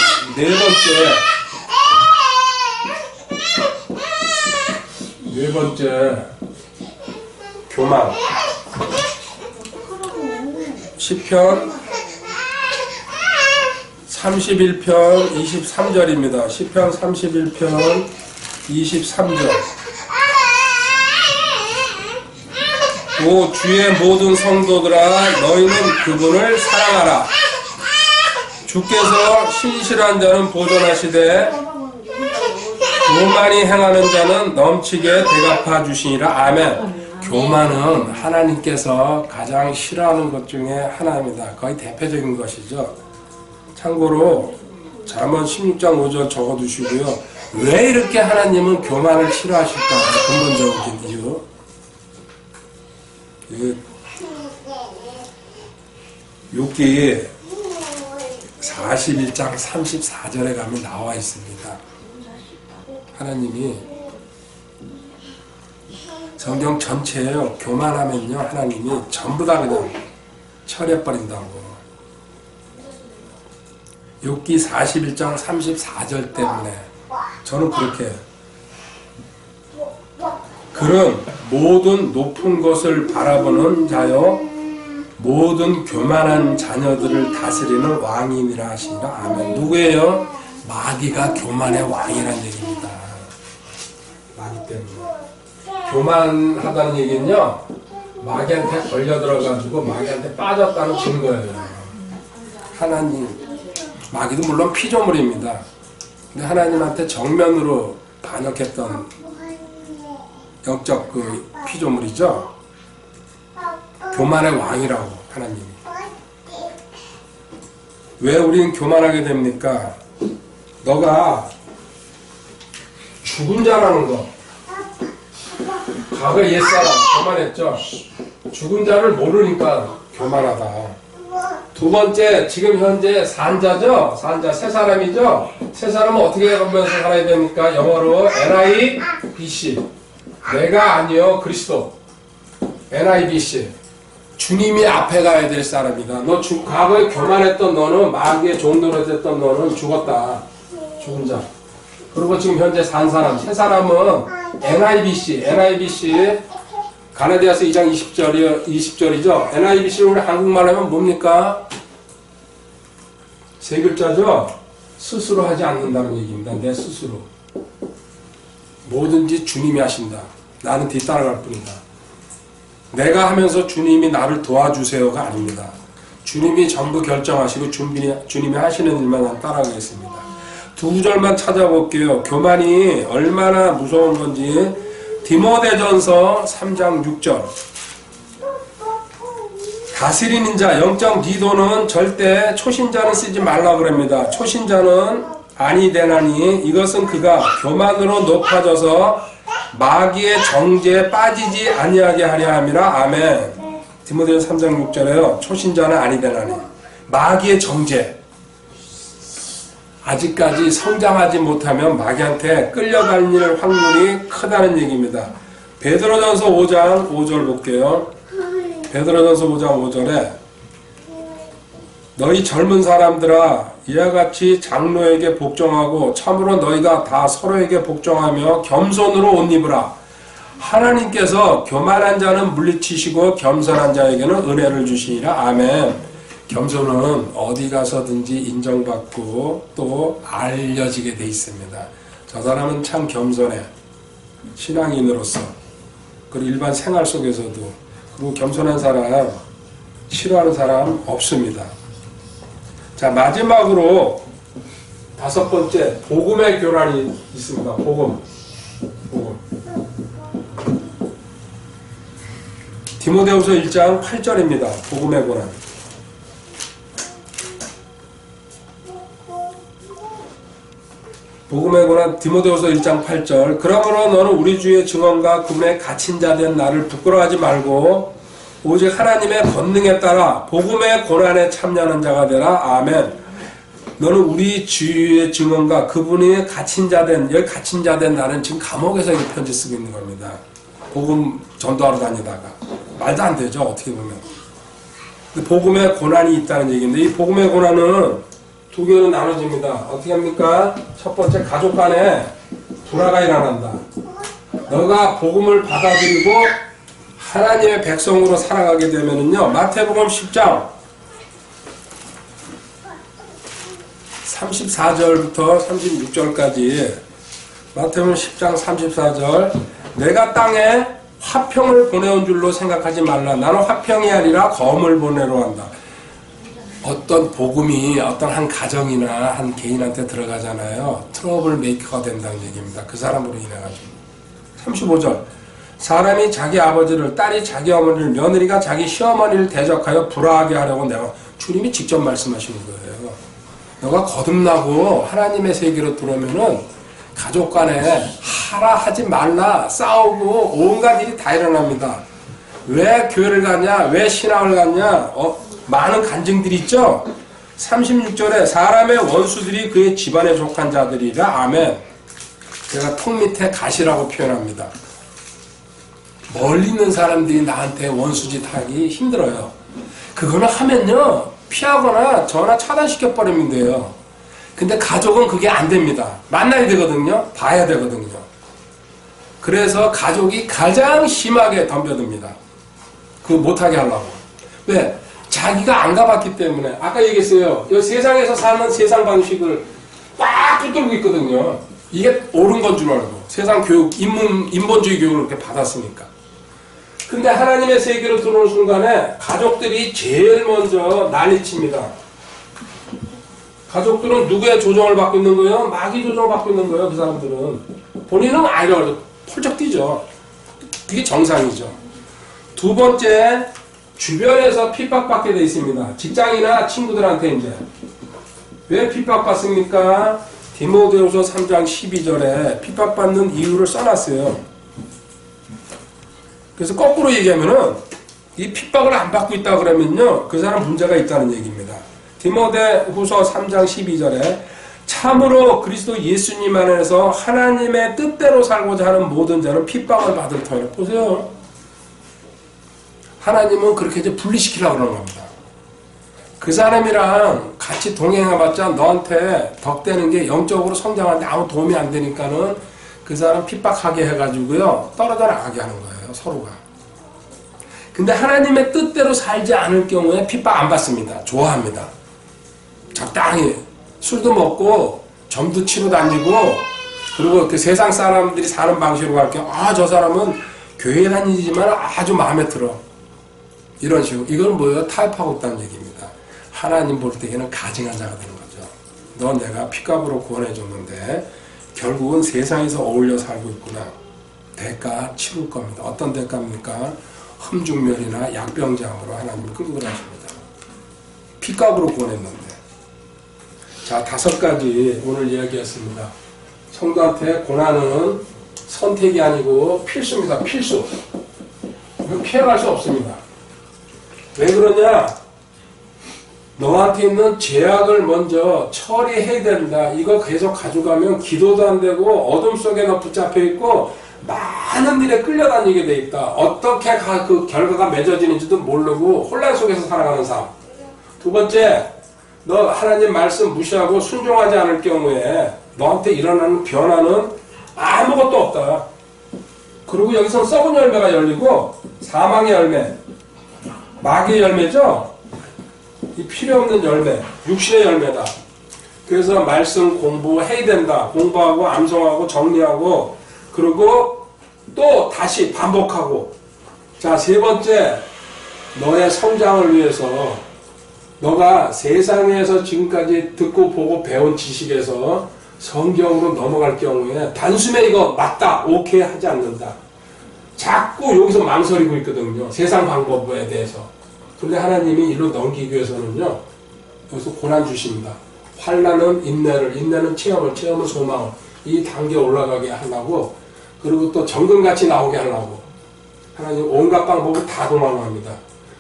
Speaker 1: 네 번째 교만. 시편 31편 23절입니다. 시편 31편 23절. 오 주의 모든 성도들아 너희는 그분을 사랑하라. 주께서 신실한 자는 보존하시되 교만이 행하는 자는 넘치게 대갚아 주시니라. 아멘. 교만은 하나님께서 가장 싫어하는 것 중에 하나입니다. 거의 대표적인 것이죠. 참고로 잠언 16장 5절 적어두시고요. 왜 이렇게 하나님은 교만을 싫어하실까? 근본적인 이유. 6기 41장 34절에 가면 나와 있습니다. 하나님이 성경 전체에요. 교만하면요 하나님이 전부 다 그냥 처리해버린다고. 6기 41장 34절 때문에 저는 그렇게 그는 모든 높은 것을 바라보는 자요 모든 교만한 자녀들을 다스리는 왕이니라 하시니라. 아멘. 누구예요? 마귀가 교만의 왕이라는 얘기입니다. 마귀 때문에. 교만하다는 얘기는요 마귀한테 걸려들어가지고 마귀한테 빠졌다는 증거예요. 하나님 마귀도 물론 피조물입니다. 근데 하나님한테 정면으로 반역했던 영적 그 피조물이죠. 교만의 왕이라고 하나님이. 왜 우리는 교만하게 됩니까? 너가 죽은 자라는 거. 과거 옛사람 교만했죠. 죽은 자를 모르니까 교만하다. 두 번째, 지금 현재 산자죠? 산자, 새 사람이죠? 새 사람은 어떻게 하면서 살아야 됩니까? 영어로 NIBC. 내가 아니요, 그리스도. NIBC. 주님이 앞에 가야 될 사람이다. 너 과거에 교만했던 너는, 마귀의 종노릇했던 너는 죽었다. 죽은 자. 그리고 지금 현재 산 사람, 새 사람은 NIBC. 가나디아서 2장 20절이죠. NIBC를 우리 한국말로 하면 뭡니까? 세 글자죠? 스스로 하지 않는다는 얘기입니다. 내 스스로. 뭐든지 주님이 하신다. 나는 뒤따라갈 뿐이다. 내가 하면서 주님이 나를 도와주세요가 아닙니다. 주님이 전부 결정하시고 주님이 하시는 일만 난 따라가겠습니다. 두 구절만 찾아볼게요. 교만이 얼마나 무서운 건지. 디모데전서 3장 6절. 다스리는 자, 영적 리더는 절대 초신자는 쓰지 말라 그럽니다. 초신자는 아니 되나니 이것은 그가 교만으로 높아져서 마귀의 정죄에 빠지지 아니하게 하려 함이라. 아멘. 디모데후서 3장 6절에요. 초신자는 아니 되나니 마귀의 정죄. 아직까지 성장하지 못하면 마귀한테 끌려갈 일 확률이 크다는 얘기입니다. 베드로전서 5장 5절 볼게요. 베드로전서 5장 5절에 너희 젊은 사람들아 이와 같이 장로에게 복종하고 참으로 너희가 다 서로에게 복종하며 겸손으로 옷 입으라. 하나님께서 교만한 자는 물리치시고 겸손한 자에게는 은혜를 주시니라. 아멘. 겸손은 어디 가서든지 인정받고 또 알려지게 돼 있습니다. 저 사람은 참 겸손해. 신앙인으로서 그리고 일반 생활 속에서도. 그리고 겸손한 사람 싫어하는 사람 없습니다. 자, 마지막으로 5번째 복음의 교란이 있습니다. 복음. 디모데후서 1장 8절입니다. 복음의 고난. 복음의 고난 디모데후서 1장 8절. 그러므로 너는 우리 주의 증언과 그분의 갇힌 자 된 나를 부끄러워하지 말고 오직 하나님의 권능에 따라 복음의 고난에 참여하는 자가 되라. 아멘. 너는 우리 주의 증언과 그분이 갇힌 자 된, 여기 갇힌 자 된 나는 지금 감옥에서 이 편지 쓰고 있는 겁니다. 복음 전도하러 다니다가. 말도 안 되죠, 어떻게 보면. 복음의 고난이 있다는 얘기인데, 이 복음의 고난은 두 개로 나눠집니다. 어떻게 합니까? 첫 번째, 가족 간에 불화가 일어난다. 너가 복음을 받아들이고 하나님의 백성으로 살아가게 되면은요, 마태복음 10장 34절부터 36절까지, 마태복음 10장 34절, 내가 땅에 화평을 보내온 줄로 생각하지 말라. 나는 화평이 아니라 검을 보내러 한다. 어떤 복음이 어떤 한 가정이나 한 개인한테 들어가잖아요. 트러블 메이커가 된다는 얘기입니다. 그 사람으로 인해가지고. 35절, 사람이 자기 아버지를, 딸이 자기 어머니를, 며느리가 자기 시어머니를 대적하여 불화하게 하려고 내가, 주님이 직접 말씀하시는 거예요. 너가 거듭나고 하나님의 세계로 들어오면은 가족 간에 하라 하지 말라 싸우고 온갖 일이 다 일어납니다. 왜 교회를 갔냐? 왜 신앙을 갔냐? 많은 간증들이 있죠? 36절에 사람의 원수들이 그의 집안에 속한 자들이라. 아멘. 제가 턱 밑에 가시라고 표현합니다. 멀리 있는 사람들이 나한테 원수짓 하기 힘들어요. 그거는 하면요, 피하거나 전화 차단시켜버리면 돼요. 근데 가족은 그게 안 됩니다. 만나야 되거든요. 봐야 되거든요. 그래서 가족이 가장 심하게 덤벼듭니다. 그거 못하게 하려고. 왜? 자기가 안 가봤기 때문에. 아까 얘기했어요. 이 세상에서 사는 세상 방식을 꽉 붙들고 있거든요. 이게 옳은 건 줄 알고. 세상 교육, 인본주의 교육을 이렇게 받았으니까. 근데 하나님의 세계로 들어오는 순간에 가족들이 제일 먼저 난리칩니다. 가족들은 누구의 조종을 받고 있는 거예요? 마귀 조종을 받고 있는 거예요, 그 사람들은. 본인은 아니라고 펄쩍 뛰죠. 그게 정상이죠. 두 번째, 주변에서 핍박받게 돼 있습니다. 직장이나 친구들한테 이제. 왜 핍박받습니까? 디모데후서 3장 12절에 핍박받는 이유를 써놨어요. 그래서 거꾸로 얘기하면은 이 핍박을 안 받고 있다 그러면요, 그 사람 문제가 있다는 얘기입니다. 디모데후서 3장 12절에 참으로 그리스도 예수님 안에서 하나님의 뜻대로 살고자 하는 모든 자는 핍박을 받을 터이라. 보세요. 하나님은 그렇게 이제 분리시키려고 그러는 겁니다. 그 사람이랑 같이 동행해봤자 너한테 덕되는 게 영적으로 성장하는데 아무 도움이 안 되니까는 그 사람 핍박하게 해가지고요, 떨어져 나가게 하는 거예요, 서로가. 근데 하나님의 뜻대로 살지 않을 경우에 핍박 안 받습니다. 좋아합니다. 적당히 술도 먹고 점도 치러 다니고, 그리고 그 세상 사람들이 사는 방식으로 갈게요. 저 사람은 교회 다니지만 아주 마음에 들어. 이런 식으로. 이건 뭐예요? 타협하고 있다는 얘기입니다. 하나님 볼 때에는 가증한 자가 되는 거죠. 너 내가 피값으로 구원해줬는데 결국은 세상에서 어울려 살고 있구나. 대가 치를 겁니다. 어떤 대가입니까? 흠중멸이나 약병장으로 하나님을 끌고 가십니다. 피값으로 구원했는데. 자, 5가지 오늘 이야기했습니다. 성도한테 고난은 선택이 아니고 필수입니다. 필수. 이거 피해갈 수 없습니다. 왜 그러냐? 너한테 있는 죄악을 먼저 처리해야 된다. 이거 계속 가져가면 기도도 안 되고 어둠 속에 너 붙잡혀 있고 많은 일에 끌려다니게 돼 있다. 어떻게 그 결과가 맺어지는지도 모르고 혼란 속에서 살아가는 삶. 두 번째, 너 하나님 말씀 무시하고 순종하지 않을 경우에 너한테 일어나는 변화는 아무것도 없다. 그리고 여기서 썩은 열매가 열리고 사망의 열매, 마귀의 열매죠. 이 필요 없는 열매, 육신의 열매다. 그래서 말씀 공부해야 된다. 공부하고 암송하고 정리하고 그리고 또 다시 반복하고. 자, 세 번째, 너의 성장을 위해서 너가 세상에서 지금까지 듣고 보고 배운 지식에서 성경으로 넘어갈 경우에 단숨에 이거 맞다, 오케이 하지 않는다. 자꾸 여기서 망설이고 있거든요. 세상 방법에 대해서. 그런데 하나님이 이로 넘기기 위해서는요, 여기서 고난 주십니다. 환난은 인내를, 인내는 체험을, 체험은 소망을. 이 단계 올라가게 하려고, 그리고 또 정금같이 나오게 하려고. 하나님 온갖 방법을 다 동원합니다.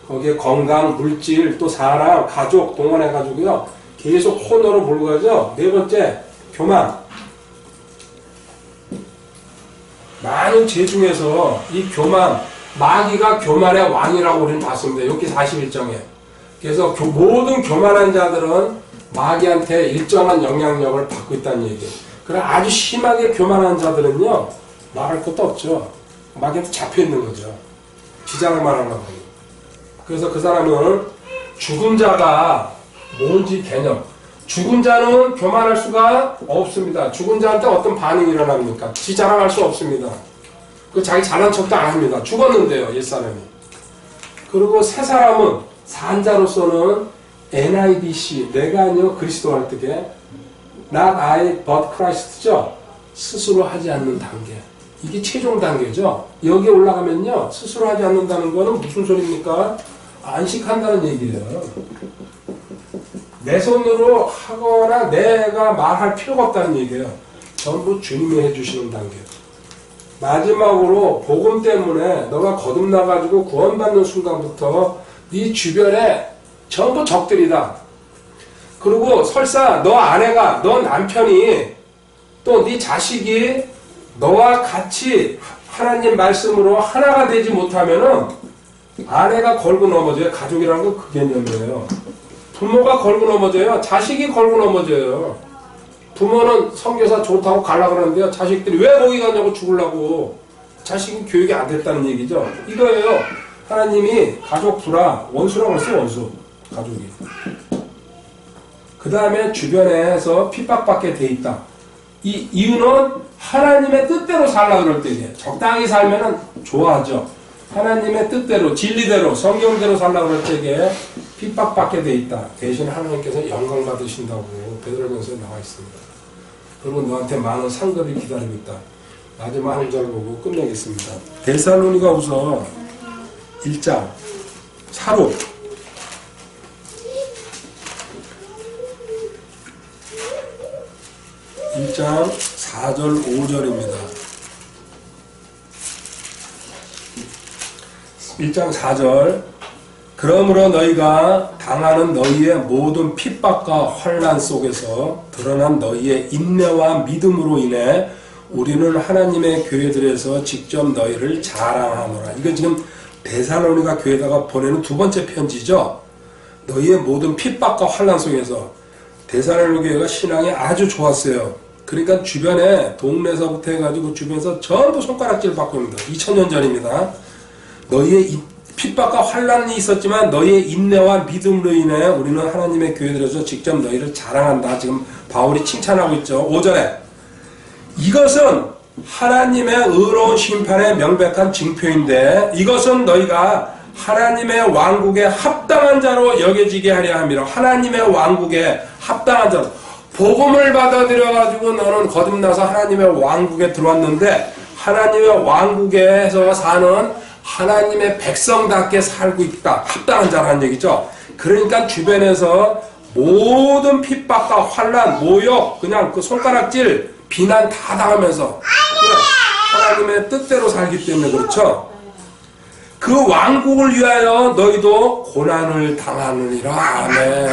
Speaker 1: 거기에 건강, 물질, 또 사람, 가족 동원해가지고요, 계속 코너로 몰고 가죠. 네 번째, 교만. 많은 죄 중에서 이 교만, 마귀가 교만의 왕이라고 우리는 봤습니다. 욥기 41장에. 그래서 모든 교만한 자들은 마귀한테 일정한 영향력을 받고 있다는 얘기예요. 그래 아주 심하게 교만한 자들은요, 말할 것도 없죠. 마귀한테 잡혀 있는 거죠. 지장을 말하려고. 그래서 그 사람은 죽은 자가 뭔지 개념. 죽은 자는 교만할 수가 없습니다. 죽은 자한테 어떤 반응이 일어납니까? 지 자랑할 수 없습니다. 그 자기 잘난 척도 안 합니다. 죽었는데요, 옛사람이. 그리고 새 사람은 산 자로서는 NIDC, 내가 아니요 그리스도 할 때게 Not I but Christ죠. 스스로 하지 않는 단계. 이게 최종 단계죠. 여기에 올라가면요, 스스로 하지 않는다는 거는 무슨 소리입니까? 안식한다는 얘기예요. 내 손으로 하거나 내가 말할 필요가 없다는 얘기예요. 전부 주님이 해주시는 단계. 마지막으로 복음 때문에 너가 거듭나가지고 구원받는 순간부터 네 주변에 전부 적들이다. 그리고 설사 너 아내가, 너 남편이, 또 네 자식이 너와 같이 하나님 말씀으로 하나가 되지 못하면은 아내가 걸고 넘어져요. 가족이라는 건 그 개념이에요. 부모가 걸고 넘어져요. 자식이 걸고 넘어져요. 부모는 선교사 좋다고 가려고 그러는데요. 자식들이 왜 거기 가냐고 죽으려고. 자식이 교육이 안 됐다는 얘기죠. 이거예요. 하나님이 가족 두라. 원수라고 했어요. 원수. 가족이. 그 다음에 주변에서 핍박받게 돼 있다. 이 이유는 하나님의 뜻대로 살라 그럴 때예요. 적당히 살면은 좋아하죠. 하나님의 뜻대로, 진리대로, 성경대로 살라 그럴 때에 핍박받게 돼 있다. 대신 하나님께서 영광 받으신다고 베드로전서에 나와 있습니다. 그리고 너한테 많은 상급이 기다리고 있다. 마지막 한 절 보고 끝내겠습니다. 데살로니가후서 1장 사로 1장 4절 5절입니다. 1장 4절 그러므로 너희가 당하는 너희의 모든 핍박과 환난 속에서 드러난 너희의 인내와 믿음으로 인해 우리는 하나님의 교회들에서 직접 너희를 자랑하노라. 이거 지금 데살로니가 교회에다가 보내는 두 번째 편지죠. 너희의 모든 핍박과 환난 속에서. 데살로니가 교회가 신앙이 아주 좋았어요. 그러니까 주변에 동네에서부터 해가지고 주변에서 전부 손가락질 받고 있습니다. 2000년 전입니다. 너희의 핍박과 환난이 있었지만 너희의 인내와 믿음으로 인해 우리는 하나님의 교회들에서 직접 너희를 자랑한다. 지금 바울이 칭찬하고 있죠. 5절에 이것은 하나님의 의로운 심판의 명백한 징표인데 이것은 너희가 하나님의 왕국에 합당한 자로 여겨지게 하려 함이라. 하나님의 왕국에 합당한 자로. 복음을 받아들여가지고 너는 거듭나서 하나님의 왕국에 들어왔는데 하나님의 왕국에서 사는 하나님의 백성답게 살고 있다. 합당한 자라는 얘기죠. 그러니까 주변에서 모든 핍박과 환난, 모욕, 그냥 그 손가락질, 비난 다 당하면서 하나님의 뜻대로 살기 때문에 그렇죠. 그 왕국을 위하여 너희도 고난을 당하느니라. 아멘.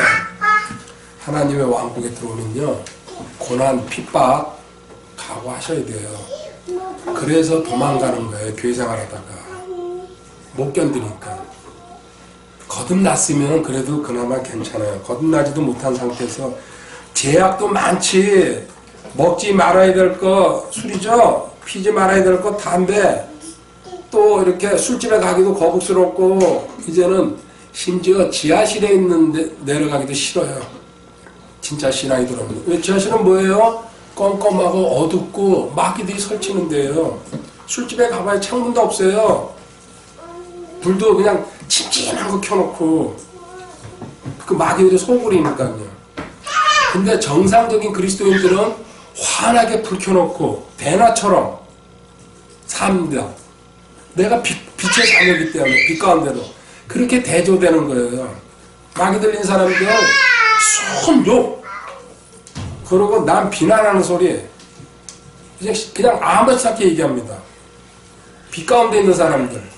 Speaker 1: 하나님의 왕국에 들어오면요, 고난, 핍박 각오하셔야 돼요. 그래서 도망가는 거예요. 교회 생활하다가 못 견디니까. 거듭났으면 그래도 그나마 괜찮아요. 거듭나지도 못한 상태에서 제약도 많지. 먹지 말아야 될 거 술이죠. 피지 말아야 될 거 담배. 또 이렇게 술집에 가기도 거북스럽고, 이제는 심지어 지하실에 있는데 내려가기도 싫어요. 진짜 신앙이 들어옵니다. 왜? 지하실은 뭐예요? 껌껌하고 어둡고 마귀들이 설치는 데예요. 술집에 가봐야 창문도 없어요. 불도 그냥 침침한 거 켜놓고, 그 마귀들이 소굴이니까요. 근데 정상적인 그리스도인들은 환하게 불 켜놓고 대낮처럼 삽니다. 내가 빛의 자녀이기 때문에 빛 가운데도 그렇게 대조되는 거예요. 마귀 들린 사람들 손욕, 그러고 남 비난하는 소리 그냥 아무렇지 않게 얘기합니다. 빛 가운데 있는 사람들.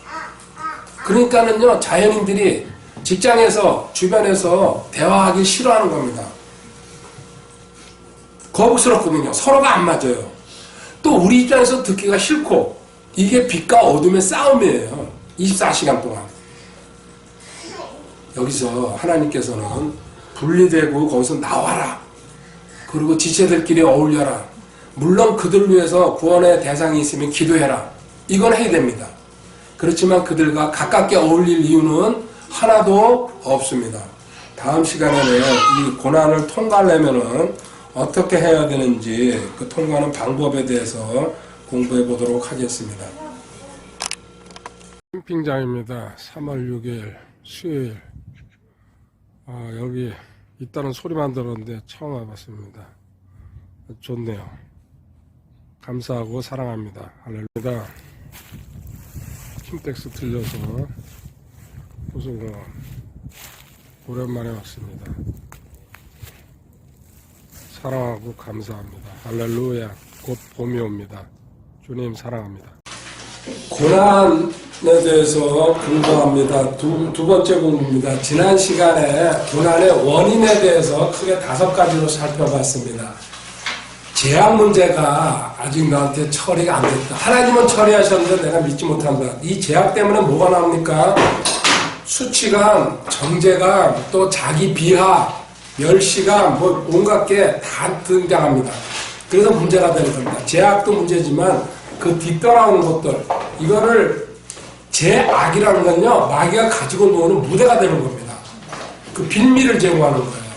Speaker 1: 그러니까는요, 자연인들이 직장에서 주변에서 대화하기 싫어하는 겁니다. 거북스럽거든요. 서로가 안 맞아요. 또 우리 입장에서 듣기가 싫고, 이게 빛과 어둠의 싸움이에요. 24시간 동안. 여기서 하나님께서는 분리되고 거기서 나와라. 그리고 지체들끼리 어울려라. 물론 그들을 위해서 구원의 대상이 있으면 기도해라. 이건 해야 됩니다. 그렇지만 그들과 가깝게 어울릴 이유는 하나도 없습니다. 다음 시간에는 이 고난을 통과하려면은 어떻게 해야 되는지, 그 통과하는 방법에 대해서 공부해 보도록 하겠습니다. 캠핑장입니다. 3월 6일 수요일. 여기 있다는 소리만 들었는데 처음 와봤습니다. 좋네요. 감사하고 사랑합니다. 할렐루야. 킴텍스 들려서 호수공원 오랜만에 왔습니다. 사랑하고 감사합니다. 할렐루야. 곧 봄이 옵니다. 주님 사랑합니다. 고난에 대해서 공부합니다. 두 번째 공부입니다. 지난 시간에 고난의 원인에 대해서 크게 5가지로 살펴봤습니다. 제약 문제가 아직 나한테 처리가 안 됐다. 하나님은 처리하셨는데 내가 믿지 못한다. 이 제약 때문에 뭐가 나옵니까? 수치감, 정죄감, 또 자기 비하, 멸시감, 뭐 온갖 게 다 등장합니다. 그래서 문제가 되는 겁니다. 제약도 문제지만 그 뒤따라오는 것들, 이거를 제악이라는 건요, 마귀가 가지고 노는 무대가 되는 겁니다. 그 빌미를 제공하는 거예요.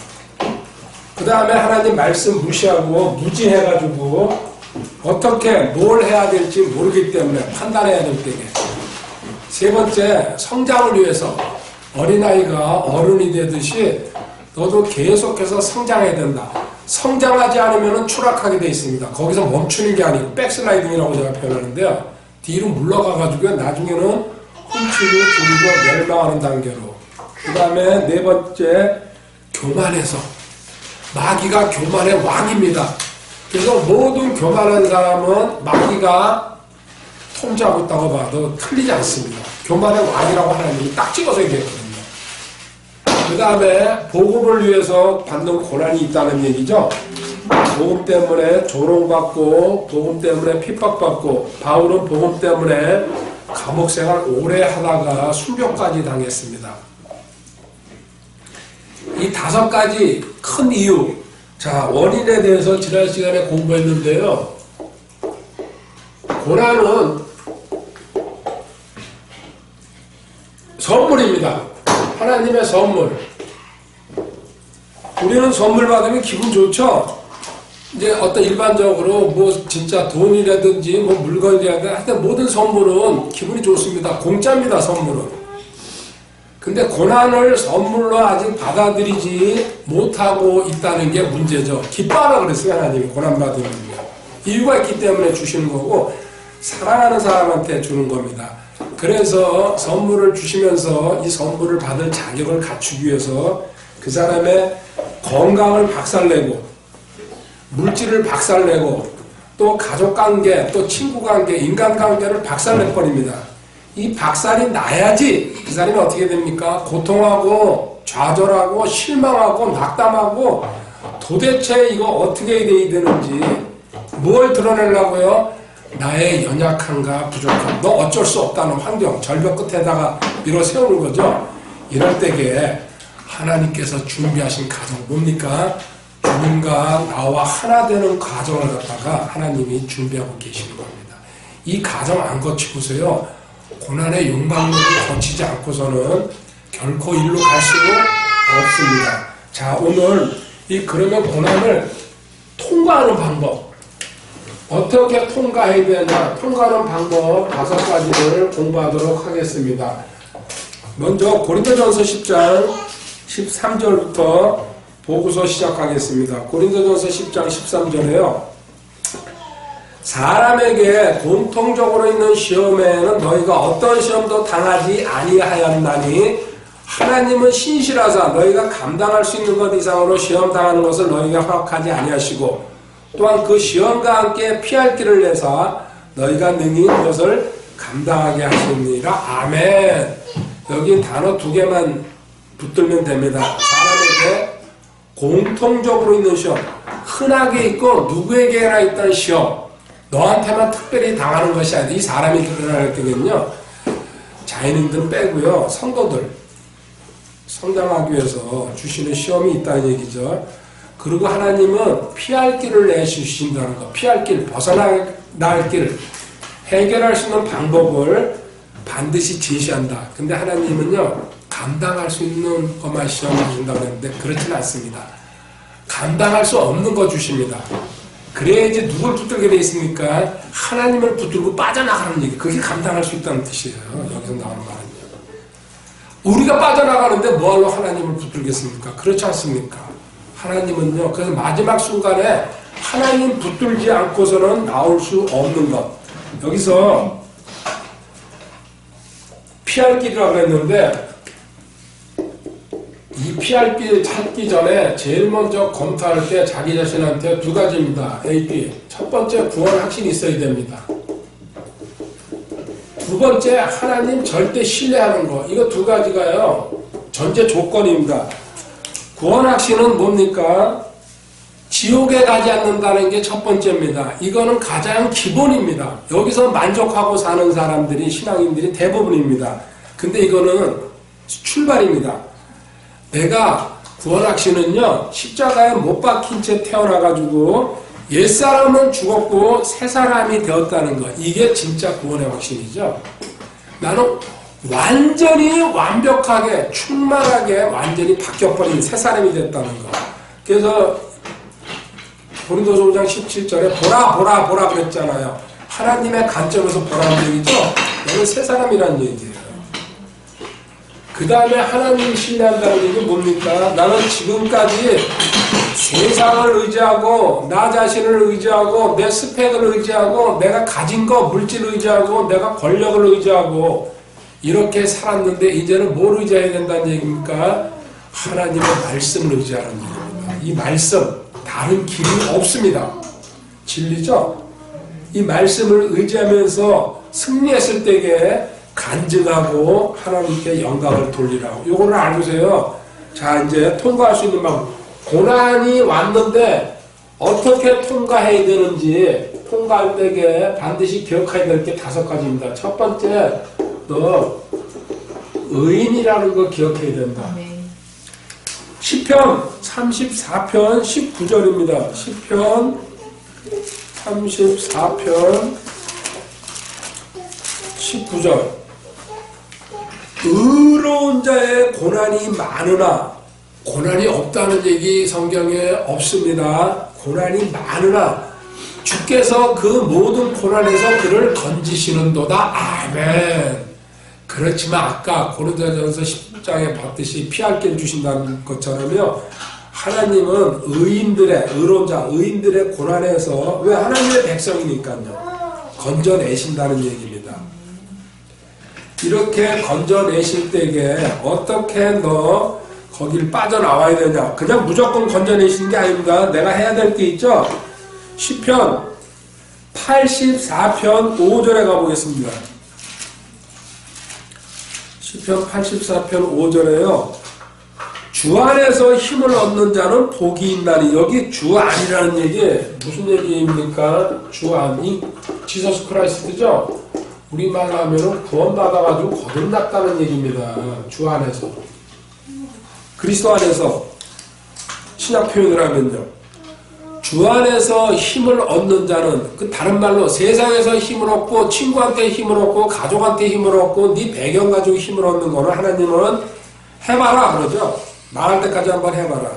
Speaker 1: 그 다음에 하나님 말씀 무시하고 무지해가지고 어떻게 뭘 해야 될지 모르기 때문에 판단해야 될 때에. 세 번째, 성장을 위해서 어린아이가 어른이 되듯이 너도 계속해서 성장해야 된다. 성장하지 않으면 추락하게 되어 있습니다. 거기서 멈추는 게 아니고 백슬라이딩이라고 제가 표현하는데요. 뒤로 물러가가지고 나중에는 훔치고 죽이고 멸망하는 단계로. 그 다음에 네 번째, 교만해서. 마귀가 교만의 왕입니다. 그래서 모든 교만한 사람은 마귀가 통제하고 있다고 봐도 틀리지 않습니다. 교만의 왕이라고 하나님이 딱 찍어서 얘기했거든요. 그 다음에 복음을 위해서 받는 고난이 있다는 얘기죠. 복음 때문에 조롱받고, 복음 때문에 핍박받고, 바울은 복음 때문에 감옥 생활 오래 하다가 순교까지 당했습니다. 이 5가지 큰 이유, 자, 원인에 대해서 지난 시간에 공부했는데요. 고난은 선물입니다. 하나님의 선물. 우리는 선물 받으면 기분 좋죠? 이제 어떤 일반적으로 뭐 진짜 돈이라든지 뭐 물건이라든지 하여튼 모든 선물은 기분이 좋습니다. 공짜입니다, 선물은. 근데 고난을 선물로 아직 받아들이지 못하고 있다는 게 문제죠. 기뻐하라 그랬어요, 하나님이 고난받으면. 이유가 있기 때문에 주시는 거고, 사랑하는 사람한테 주는 겁니다. 그래서 선물을 주시면서 이 선물을 받을 자격을 갖추기 위해서 그 사람의 건강을 박살내고 물질을 박살내고 또 가족관계, 또 친구관계, 인간관계를 박살내버립니다. 이 박살이 나야지 그 사람이 어떻게 됩니까? 고통하고 좌절하고 실망하고 낙담하고 도대체 이거 어떻게 돼야 되는지 뭘 드러내려고요? 나의 연약함과 부족함, 너 어쩔 수 없다는 환경, 절벽 끝에다가 밀어 세우는 거죠. 이럴 때에 하나님께서 준비하신 가정 뭡니까? 주님과 나와 하나 되는 가정을 갖다가 하나님이 준비하고 계시는 겁니다. 이 가정 안 거치고서요, 고난의 욕망을 거치지 않고서는 결코 일로 갈 수가 없습니다. 자, 오늘 이 그러면 고난을 통과하는 방법, 어떻게 통과해야 되냐, 통과하는 방법 5가지를 공부하도록 하겠습니다. 먼저 고린도전서 10장 13절부터 보고서 시작하겠습니다. 고린도전서 10장 13절에요. 사람에게 공통적으로 있는 시험에는 너희가 어떤 시험도 당하지 아니하였나니 하나님은 신실하사 너희가 감당할 수 있는 것 이상으로 시험 당하는 것을 너희가 허락하지 아니하시고 또한 그 시험과 함께 피할 길을 내사 너희가 능히 그것을 감당하게 하시니라. 아멘. 여기 단어 2개만 붙들면 됩니다. 사람에게 공통적으로 있는 시험, 흔하게 있고 누구에게나 있던 시험, 너한테만 특별히 당하는 것이 아니라 이 사람이 드러날 때는요, 자연인들은 빼고요, 성도들 성장하기 위해서 주시는 시험이 있다는 얘기죠. 그리고 하나님은 피할 길을 내주신다는 거, 피할 길, 벗어날 길, 해결할 수 있는 방법을 반드시 제시한다. 근데 하나님은요, 감당할 수 있는 것만 시험을 준다고 했는데 그렇지는 않습니다. 감당할 수 없는 거 주십니다. 그래야지 누굴 붙들게 돼 있습니까? 하나님을 붙들고 빠져나가는 얘기. 그게 감당할 수 있다는 뜻이에요. 여기서 나오는 말은요. 우리가 빠져나가는데 뭐하러 하나님을 붙들겠습니까? 그렇지 않습니까? 하나님은요. 그래서 마지막 순간에 하나님 붙들지 않고서는 나올 수 없는 것. 여기서 피할 길이라고 했는데 이 피할 길 찾기 전에 제일 먼저 검토할 때 자기 자신한테 2가지입니다. A, B. 첫 번째, 구원 확신이 있어야 됩니다. 2번째, 하나님 절대 신뢰하는 거. 이거 2가지가요, 전제 조건입니다. 구원 확신은 뭡니까? 지옥에 가지 않는다는 게 첫 번째입니다. 이거는 가장 기본입니다. 여기서 만족하고 사는 사람들이, 신앙인들이 대부분입니다. 근데 이거는 출발입니다. 내가 구원 확신은요, 십자가에 못 박힌 채 태어나가지고 옛사람은 죽었고 새 사람이 되었다는 것. 이게 진짜 구원의 확신이죠. 나는 완전히 완벽하게 충만하게 완전히 바뀌어버린 새 사람이 됐다는 것. 그래서 고린도서 5장 17절에 보라 그랬잖아요. 하나님의 관점에서 보라는 얘기죠. 너는 새 사람이라는 얘기예요. 그 다음에 하나님 신뢰한다는 얘기는 뭡니까? 나는 지금까지 세상을 의지하고 나 자신을 의지하고 내 스펙을 의지하고 내가 가진 거 물질을 의지하고 내가 권력을 의지하고 이렇게 살았는데 이제는 뭘 의지해야 된다는 얘기입니까? 하나님의 말씀을 의지하는 얘기입니다. 이 말씀, 다른 길이 없습니다. 진리죠? 이 말씀을 의지하면서 승리했을 때에 간증하고 하나님께 영광을 돌리라고. 요거를 알고세요. 자, 이제 통과할 수 있는 방법. 고난이 왔는데 어떻게 통과해야 되는지 통과할 때에 반드시 기억해야 될 게 5가지입니다. 첫 번째, 너 의인이라는 거 기억해야 된다. 시편 34편 19절입니다. 시편 34편 19절. 의로운 자의 고난이 많으나, 고난이 없다는 얘기 성경에 없습니다. 고난이 많으나 주께서 그 모든 고난에서 그를 건지시는도다. 아멘. 그렇지만 아까 고린도전서 10장에 봤듯이 피할 길 주신다는 것처럼요, 하나님은 의로운 자, 의인들의 고난에서, 왜 하나님의 백성이니까요, 건져내신다는 얘기입니다. 이렇게 건져내실 때에 어떻게 너 거길 빠져나와야 되냐. 그냥 무조건 건져내시는 게 아닙니다. 내가 해야 될 게 있죠. 시편 84편 5절에 가보겠습니다. 시편 84편 5절에요. 주 안에서 힘을 얻는 자는 복이 있나니. 여기 주 안이라는 얘기 무슨 얘기입니까? 주 안이 지서스 크라이스트죠. 우리말로 하면은 구원받아가지고 거듭났다는 얘기입니다. 주 안에서. 그리스도 안에서 신약 표현을 하면요. 주 안에서 힘을 얻는 자는, 그 다른 말로 세상에서 힘을 얻고 친구한테 힘을 얻고 가족한테 힘을 얻고 네 배경 가지고 힘을 얻는 거는 하나님은 해봐라 그러죠. 말할 때까지 한번 해봐라.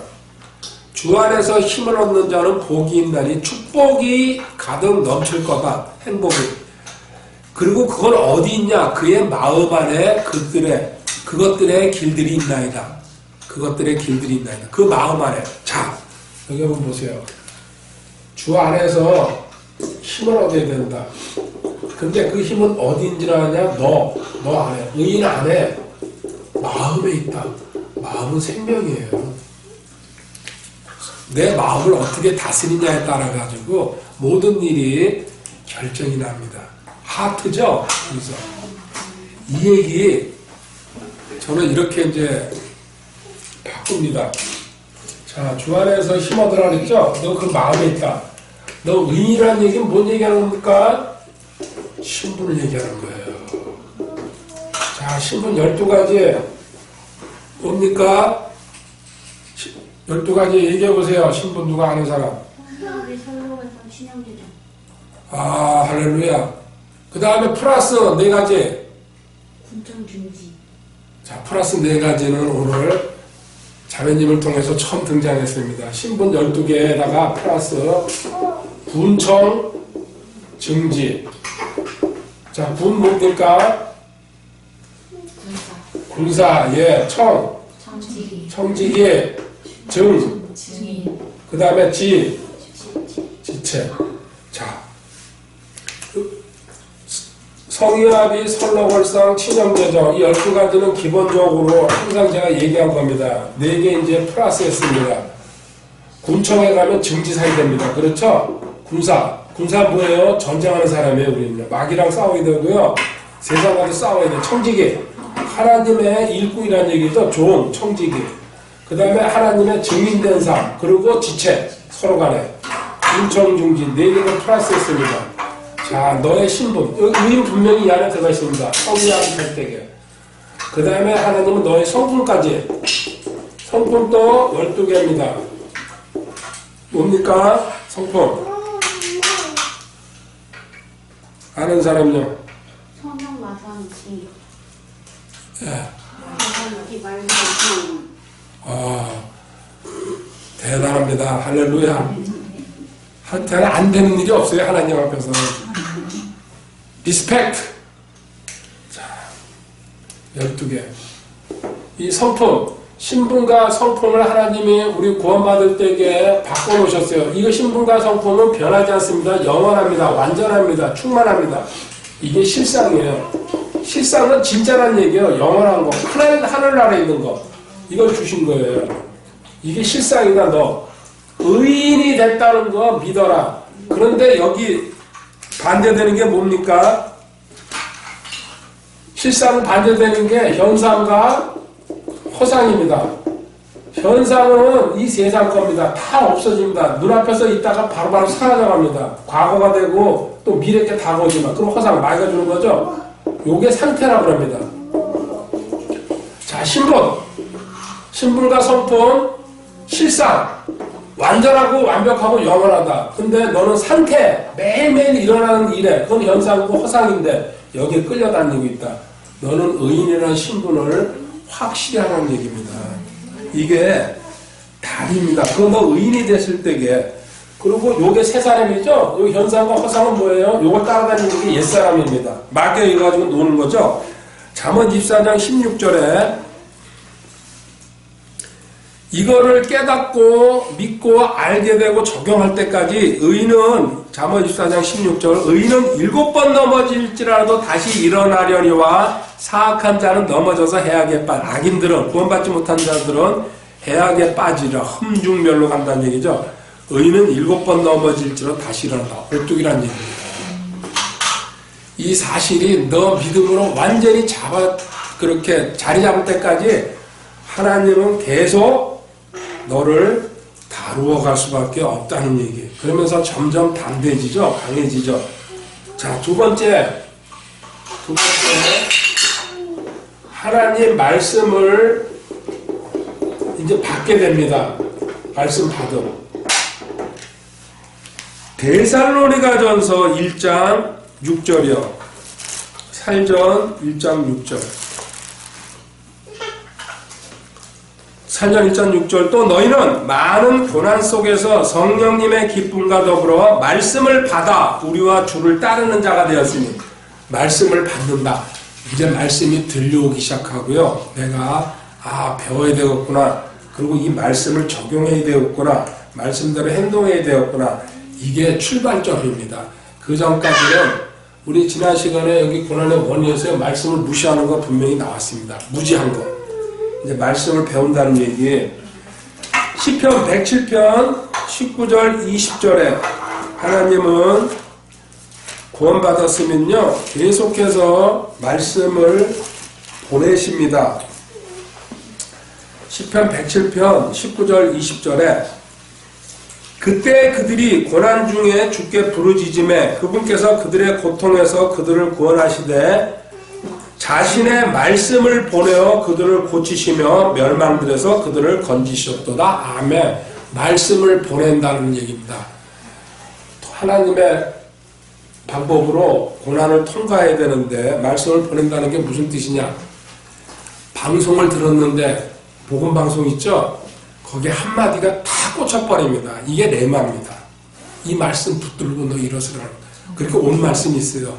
Speaker 1: 주 안에서 힘을 얻는 자는 복이 있나니 축복이 가득 넘칠 거다. 행복이. 그리고 그건 어디 있냐? 그의 마음 안에 그것들의 길들이 있나이다. 그것들의 길들이 있나이다. 그 마음 안에. 자, 여기 한번 보세요. 주 안에서 힘을 얻어야 된다. 근데 그 힘은 어디인지를 아냐? 너 안에. 의인 안에 마음에 있다. 마음은 생명이에요. 내 마음을 어떻게 다스리냐에 따라 가지고 모든 일이 결정이 납니다. 하트죠? 그래서 이 얘기 저는 이렇게 이제 바꿉니다. 자, 주 안에서 힘 얻으라 그랬죠? 너 그 마음에 있다. 너 의인이라는 얘기는 뭔 얘기하는 겁니까? 신분을 얘기하는 거예요. 자, 신분 12가지 뭡니까? 12가지 얘기해보세요. 신분 누가 아는 사람? 아, 할렐루야. 그 다음에 플러스 4가지.
Speaker 2: 군청중지.
Speaker 1: 자, 플러스 4가지는 오늘 자매님을 통해서 처음 등장했습니다. 신분 12개에다가 플러스 군청, 증지. 자, 군 뭡니까? 군사, 예, 청지기, 증, 그 다음에 지체. 자, 성유합이 설로벌상 친형제죠. 이 12가지는 기본적으로 항상 제가 얘기한 겁니다. 4개 이제 플러스 했습니다. 군청에 가면 증지사이 됩니다. 그렇죠? 군사 뭐예요? 전쟁하는 사람이에요. 우리는 마귀랑 싸워야 되고요. 세상과도 싸워야 돼요. 청지기, 하나님의 일꾼이라는 얘기죠. 종, 청지기. 그 다음에 하나님의 증인된 삶, 그리고 지체, 서로 간에 군청, 중지 4개를 플러스 했습니다. 자, 너의 신분. 여기 의인 분명히 이 안에 들어가 있습니다. 성리하기 절대게. 그 다음에 하나님은 너의 성품까지. 성품도 12개입니다. 뭡니까? 성품. 아는 사람요?
Speaker 2: 성령 마상지.
Speaker 1: 예.
Speaker 2: 여기 말고
Speaker 1: 대단합니다. 할렐루야. 한테는 안 되는 일이 없어요. 하나님 앞에서. 리스펙트. 자, 12개. 이 성품, 신분과 성품을 하나님이 우리 구원받을 때에 바꿔놓으셨어요. 이거 신분과 성품은 변하지 않습니다. 영원합니다. 완전합니다. 충만합니다. 이게 실상이에요. 실상은 진짜란 얘기예요. 영원한 거. 하늘나라에 있는 거. 이걸 주신 거예요. 이게 실상이다. 너 의인이 됐다는 거 믿어라. 그런데 여기 반대되는 게 뭡니까? 실상은 반대되는 게 현상과 허상입니다. 현상은 이 세상 겁니다. 다 없어집니다. 눈앞에서 있다가 바로바로 사라져갑니다. 과거가 되고 또 미래 게 다가오지만 그럼 허상 마귀가 주는 거죠. 요게 상태라고 합니다. 자, 신분과 성품, 실상 완전하고 완벽하고 영원하다. 근데 너는 상태, 매일매일 일어나는 일에 그건 현상이고 허상인데 여기에 끌려다니고 있다. 너는 의인이라는 신분을 확실히 하라는 얘기입니다. 이게 답입니다. 그건 너 의인이 됐을 때게. 그리고 요게 세 사람이죠? 요 현상과 허상은 뭐예요? 요걸 따라다니는 게 옛사람입니다. 마귀가 이거 가지고 노는 거죠? 잠언 24장 16절에 이거를 깨닫고 믿고 알게 되고 적용할 때까지 의인은 잠언 24장 16절 의인은 7번 넘어질지라도 다시 일어나려니와 사악한 자는 넘어져서 해악에 악인들은, 구원받지 못한 자들은 해악에 빠지려 험중멸로 간다는 얘기죠. 의인은 7번 넘어질지로 다시 일어난다. 오뚝이라는 얘기입니다. 이 사실이 너 믿음으로 완전히 그렇게 자리 잡을 때까지 하나님은 계속 너를 다루어 갈 수밖에 없다는 얘기. 그러면서 점점 담대해지죠. 강해지죠. 자, 두 번째, 하나님 말씀을 이제 받게 됩니다. 말씀 받음. 데살로니가전서 1장 6절이요. 살전 1장 6절. 살전 1장 6절. 또 너희는 많은 고난 속에서 성령님의 기쁨과 더불어 말씀을 받아 우리와 주를 따르는 자가 되었으니, 말씀을 받는다. 이제 말씀이 들려오기 시작하고요. 내가 배워야 되겠구나. 그리고 이 말씀을 적용해야 되겠구나. 말씀대로 행동해야 되겠구나. 이게 출발점입니다. 그 전까지는 우리 지난 시간에 여기 고난의 원리에서 말씀을 무시하는 거 분명히 나왔습니다. 무지한 거. 이제 말씀을 배운다는 얘기. 시편 107편 19절 20절에 하나님은 구원받았으면요 계속해서 말씀을 보내십니다. 시편 107편 19절 20절에 그때 그들이 고난 중에 주께 부르짖음에 그분께서 그들의 고통에서 그들을 구원하시되 자신의 말씀을 보내어 그들을 고치시며 멸망들에서 그들을 건지셨도다. 아멘. 말씀을 보낸다는 얘기입니다. 하나님의 방법으로 고난을 통과해야 되는데 말씀을 보낸다는 게 무슨 뜻이냐? 방송을 들었는데 복음방송 있죠? 거기에 한마디가 다 꽂혀버립니다. 이게 레마입니다. 이 말씀 붙들고 너 일어서라. 그렇게 온 말씀이 있어요.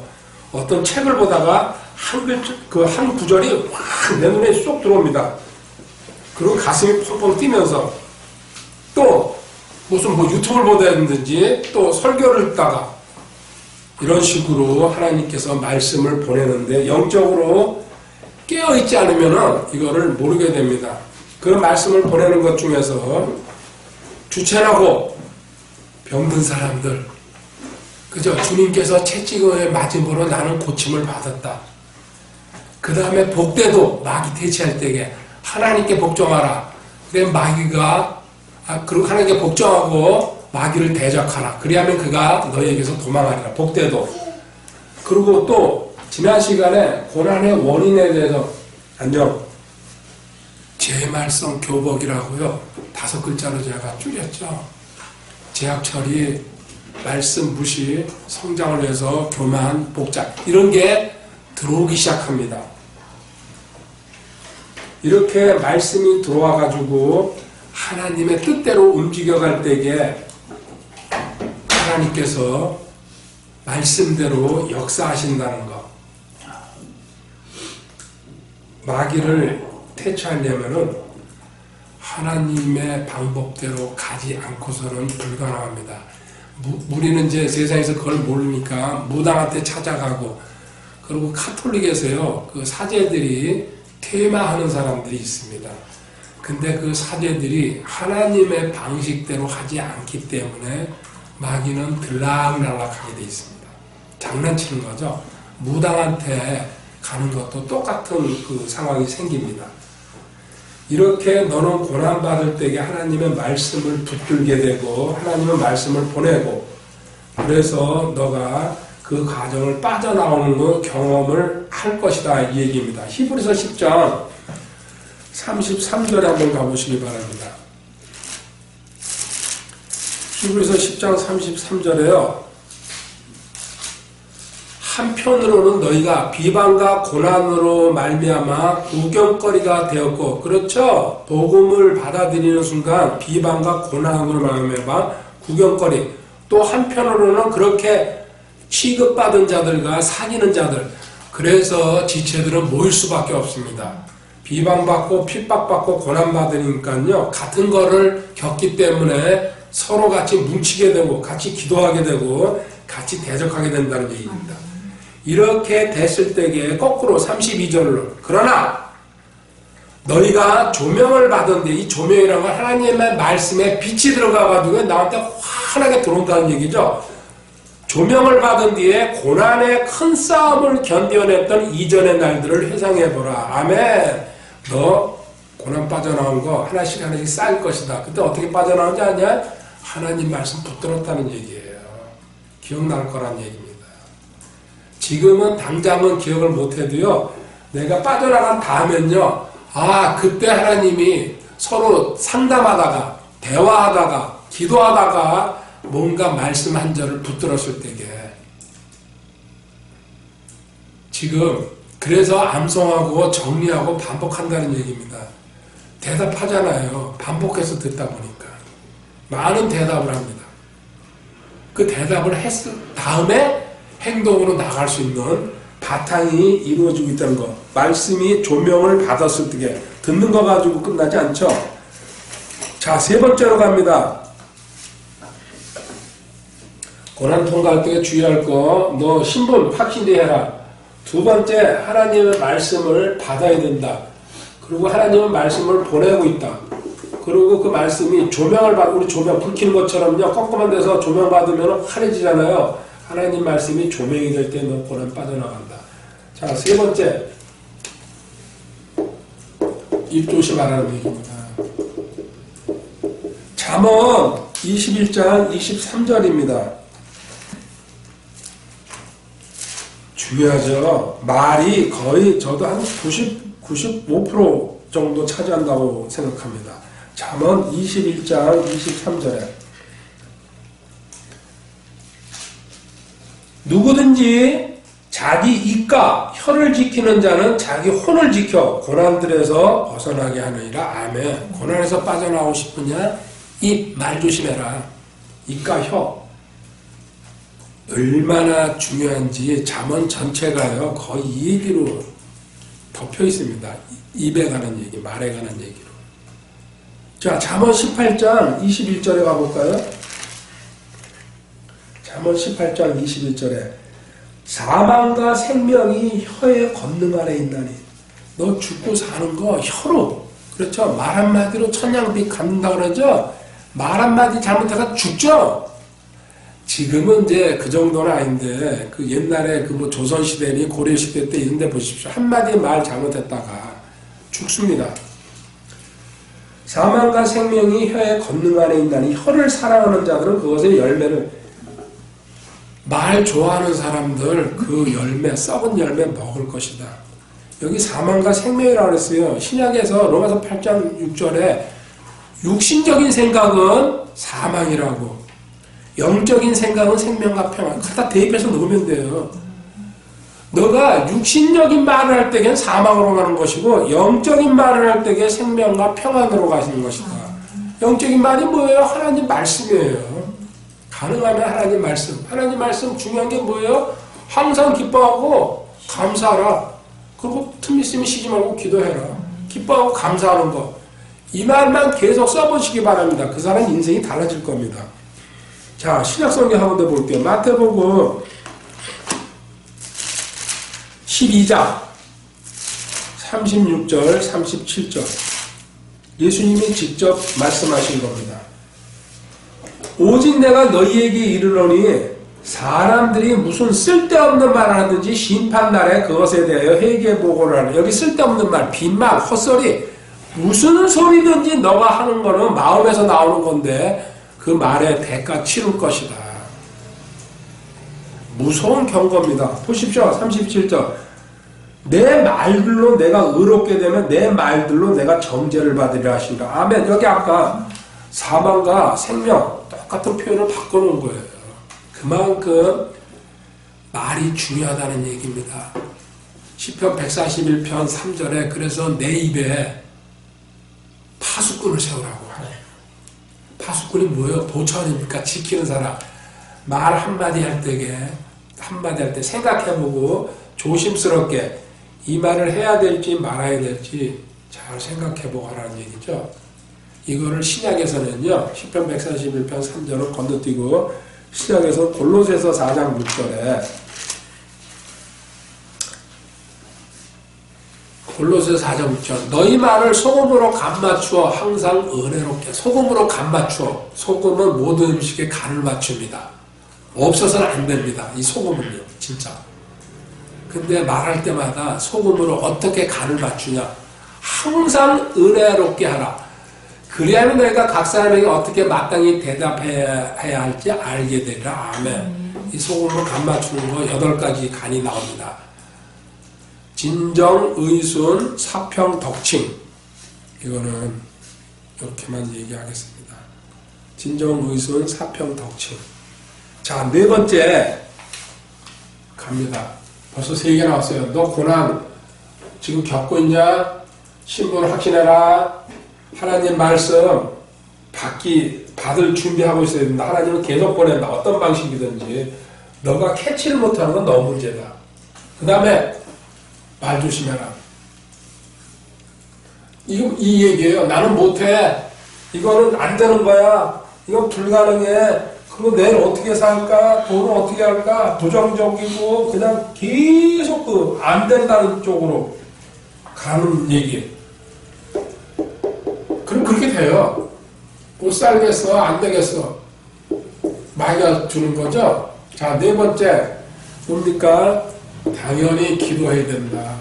Speaker 1: 어떤 책을 보다가 한 구절이 확 내 눈에 쏙 들어옵니다. 그리고 가슴이 펑펑 뛰면서 또 무슨 유튜브를 보다든지 또 설교를 듣다가 이런 식으로 하나님께서 말씀을 보내는데 영적으로 깨어있지 않으면 이거를 모르게 됩니다. 그 말씀을 보내는 것 중에서 주체라고 병든 사람들, 그죠? 주님께서 채찍을 맞음으로 나는 고침을 받았다. 그 다음에 복되도 마귀 퇴치할 때에 하나님께 복종하라. 그래 마귀가 그리고 하나님께 복종하고 마귀를 대적하라. 그리하면 그가 너희에게서 도망하리라. 복되도. 그리고 또 지난 시간에 고난의 원인에 대해서 제말성 교복이라고요. 5글자로 제가 줄였죠. 제약 처리, 말씀 무시, 성장을 위해서 교만, 복작 이런 게 들어오기 시작합니다. 이렇게 말씀이 들어와가지고 하나님의 뜻대로 움직여갈 때에 하나님께서 말씀대로 역사하신다는 것. 마귀를 퇴치하려면은 하나님의 방법대로 가지 않고서는 불가능합니다. 우리는 이제 세상에서 그걸 모르니까 무당한테 찾아가고, 그리고 카톨릭에서요, 그 사제들이 퇴마하는 사람들이 있습니다. 근데 그 사제들이 하나님의 방식대로 하지 않기 때문에 마귀는 들락날락하게 돼 있습니다. 장난치는 거죠. 무당한테 가는 것도 똑같은 그 상황이 생깁니다. 이렇게 너는 고난받을 때에 하나님의 말씀을 붙들게 되고 하나님의 말씀을 보내고, 그래서 너가 그 과정을 빠져나오는 거 경험을 할 것이다 이 얘기입니다. 히브리서 10장 33절에 한번 가보시기 바랍니다. 히브리서 10장 33절에요. 한편으로는 너희가 비방과 고난으로 말미암아 구경거리가 되었고, 그렇죠? 복음을 받아들이는 순간 비방과 고난으로 말미암아 구경거리. 또 한편으로는 그렇게 취급받은 자들과 사귀는 자들, 그래서 지체들은 모일 수밖에 없습니다. 비방받고 핍박받고 고난받으니까요, 같은 거를 겪기 때문에 서로 같이 뭉치게 되고 같이 기도하게 되고 같이 대적하게 된다는 얘기입니다. 이렇게 됐을 때에 거꾸로 32절로 그러나 너희가 조명을 받은 뒤 이 조명이라는 건 하나님의 말씀에 빛이 들어가가지고 나한테 환하게 들어온다는 얘기죠. 조명을 받은 뒤에 고난의 큰 싸움을 견뎌냈던 이전의 날들을 회상해보라. 아멘. 너 고난 빠져나온 거 하나씩 하나씩 쌓일 것이다. 그때 어떻게 빠져나오지 않냐? 하나님 말씀 붙들었다는 얘기예요. 기억날 거란 얘기입니다. 지금은 당장은 기억을 못해도요. 내가 빠져나간 다음엔요. 아, 그때 하나님이 서로 상담하다가 대화하다가 기도하다가 뭔가 말씀 한 절을 붙들었을 때게 지금 그래서 암송하고 정리하고 반복한다는 얘기입니다. 대답하잖아요. 반복해서 듣다 보니까 많은 대답을 합니다. 그 대답을 했을 다음에 행동으로 나갈 수 있는 바탕이 이루어지고 있다는 것. 말씀이 조명을 받았을 때 듣는 거 가지고 끝나지 않죠. 자, 세 번째로 갑니다. 고난 통과할 때 주의할 거, 너 신분 확실히 해라. 두 번째, 하나님의 말씀을 받아야 된다. 그리고 하나님의 말씀을 보내고 있다. 그리고 그 말씀이 조명을 받고, 우리 조명 불 켜는 것처럼요, 껌껌한 데서 조명 받으면 환해지잖아요. 하나님 말씀이 조명이 될 때 너 고난 빠져나간다. 자, 세 번째, 입 조심하라는 얘기입니다. 잠언 21장 23절입니다. 중요하죠. 말이 거의 저도 한 95% 정도 차지한다고 생각합니다. 잠언 21장 23절에 누구든지 자기 입과 혀를 지키는 자는 자기 혼을 지켜 고난들에서 벗어나게 하느니라. 아멘. 고난에서 빠져나오고 싶으냐? 입, 말 조심해라. 입과 혀. 얼마나 중요한지 잠언 전체가요 거의 이 얘기로 덮여 있습니다. 입에 관한 얘기, 말에 관한 얘기로. 자, 잠언 18장 21절에 가볼까요? 잠언 18장 21절에 사망과 생명이 혀의 권능 아래 있나니. 너 죽고 사는 거 혀로, 그렇죠? 말 한마디로 천냥빚 갚는다고 그러죠? 말 한마디 잘못해서 죽죠? 지금은 이제 그 정도는 아닌데, 그 옛날에 그 뭐 조선시대니 고려시대 때 이런 데 보십시오. 한마디 말 잘못했다가 죽습니다. 사망과 생명이 혀의 권능 안에 있나니 혀를 사랑하는 자들은 그것의 열매를, 말 좋아하는 사람들 그 열매, 썩은 열매 먹을 것이다. 여기 사망과 생명이라고 그랬어요. 신약에서 로마서 8장 6절에 육신적인 생각은 사망이라고, 영적인 생각은 생명과 평안. 갖다 대입해서 넣으면 돼요. 너가 육신적인 말을 할 때엔 사망으로 가는 것이고, 영적인 말을 할 때에 생명과 평안으로 가시는 것이다. 영적인 말이 뭐예요? 하나님 말씀이에요. 가능하면 하나님 말씀. 하나님 말씀 중요한 게 뭐예요? 항상 기뻐하고 감사하라. 그리고 틈 있으면 쉬지 말고 기도해라. 기뻐하고 감사하는 거. 이 말만 계속 써보시기 바랍니다. 그 사람 인생이 달라질 겁니다. 자, 신약성경 한 번 더 볼게요. 마태복음 12장 36절 37절 예수님이 직접 말씀하신 겁니다. 오직 내가 너희에게 이르노니 사람들이 무슨 쓸데없는 말을 하든지 심판날에 그것에 대하여 회개보고를 하는. 여기 쓸데없는 말, 빈말, 헛소리, 무슨 소리든지 너가 하는 거는 마음에서 나오는 건데 그 말에 대가 치를 것이다. 무서운 경고입니다. 보십시오. 37절. 내 말들로 내가 의롭게 되면 내 말들로 내가 정죄를 받으리라 하신다. 아멘. 여기 아까 사망과 생명 똑같은 표현을 바꿔놓은 거예요. 그만큼 말이 중요하다는 얘기입니다. 시편 141편 3절에 그래서 내 입에 파수꾼을 세우라고 하네요. 파수꾼이 뭐예요? 보처입니까? 지키는 사람. 말 한마디 할 때 생각해보고 조심스럽게 이 말을 해야 될지 말아야 될지 잘 생각해보고 하라는 얘기죠. 이거를 신약에서는요, 시편 141편 3절을 건너뛰고 신약에서 골로새서 4장 6절에 골로새 4장 6절. 너희 말을 소금으로 간 맞추어 항상 은혜롭게. 소금으로 간 맞추어. 소금은 모든 음식에 간을 맞춥니다. 없어서는 안 됩니다. 이 소금은요, 진짜. 근데 말할 때마다 소금으로 어떻게 간을 맞추냐. 항상 은혜롭게 하라. 그래야만 너희가 각 사람에게 어떻게 마땅히 대답해야 할지 알게 되리라. 아멘. 이 소금으로 간 맞추는 거 8가지 간이 나옵니다. 진정, 의순, 사평, 덕칭. 이거는 이렇게만 얘기하겠습니다. 진정, 의순, 사평, 덕칭. 자, 4번째 갑니다. 벌써 3개 나왔어요. 너 고난 지금 겪고 있냐? 신분 확신해라. 하나님 말씀 받을 준비하고 있어야 된다. 하나님은 계속 보낸다. 어떤 방식이든지. 너가 캐치를 못하는 건 너 문제다. 그 다음에 말 조심해라. 이 얘기예요. 나는 못해. 이거는 안 되는 거야. 이건 불가능해. 그거 내일 어떻게 살까? 돈을 어떻게 할까? 부정적이고 그냥 계속 안 된다는 쪽으로 가는 얘기. 그럼 그렇게 돼요. 못 살겠어? 안 되겠어? 막아주는 거죠? 자, 4번째 뭡니까? 당연히 기도해야 된다.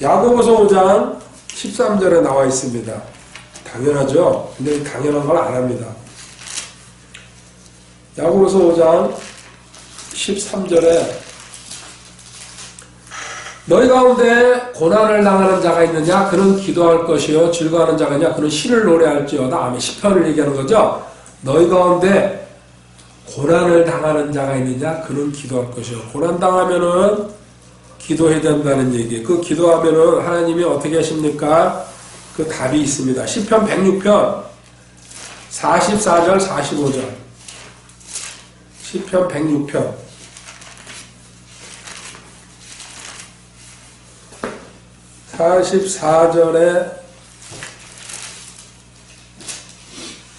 Speaker 1: 야고보서 5장 13절에 나와 있습니다. 당연하죠? 근데 당연한 걸 안 합니다. 야고보서 5장 13절에 너희 가운데 고난을 당하는 자가 있느냐? 그는 기도할 것이요. 즐거워하는 자가 있느냐? 그는 시를 노래할지어다. 아멘. 시편을 얘기하는 거죠. 너희 가운데 고난을 당하는 자가 있느냐? 그는 기도할 것이요. 고난 당하면은 기도해야 된다는 얘기. 그 기도하면은 하나님이 어떻게 하십니까? 그 답이 있습니다. 시편 106편 44절 45절. 시편 106편 44절에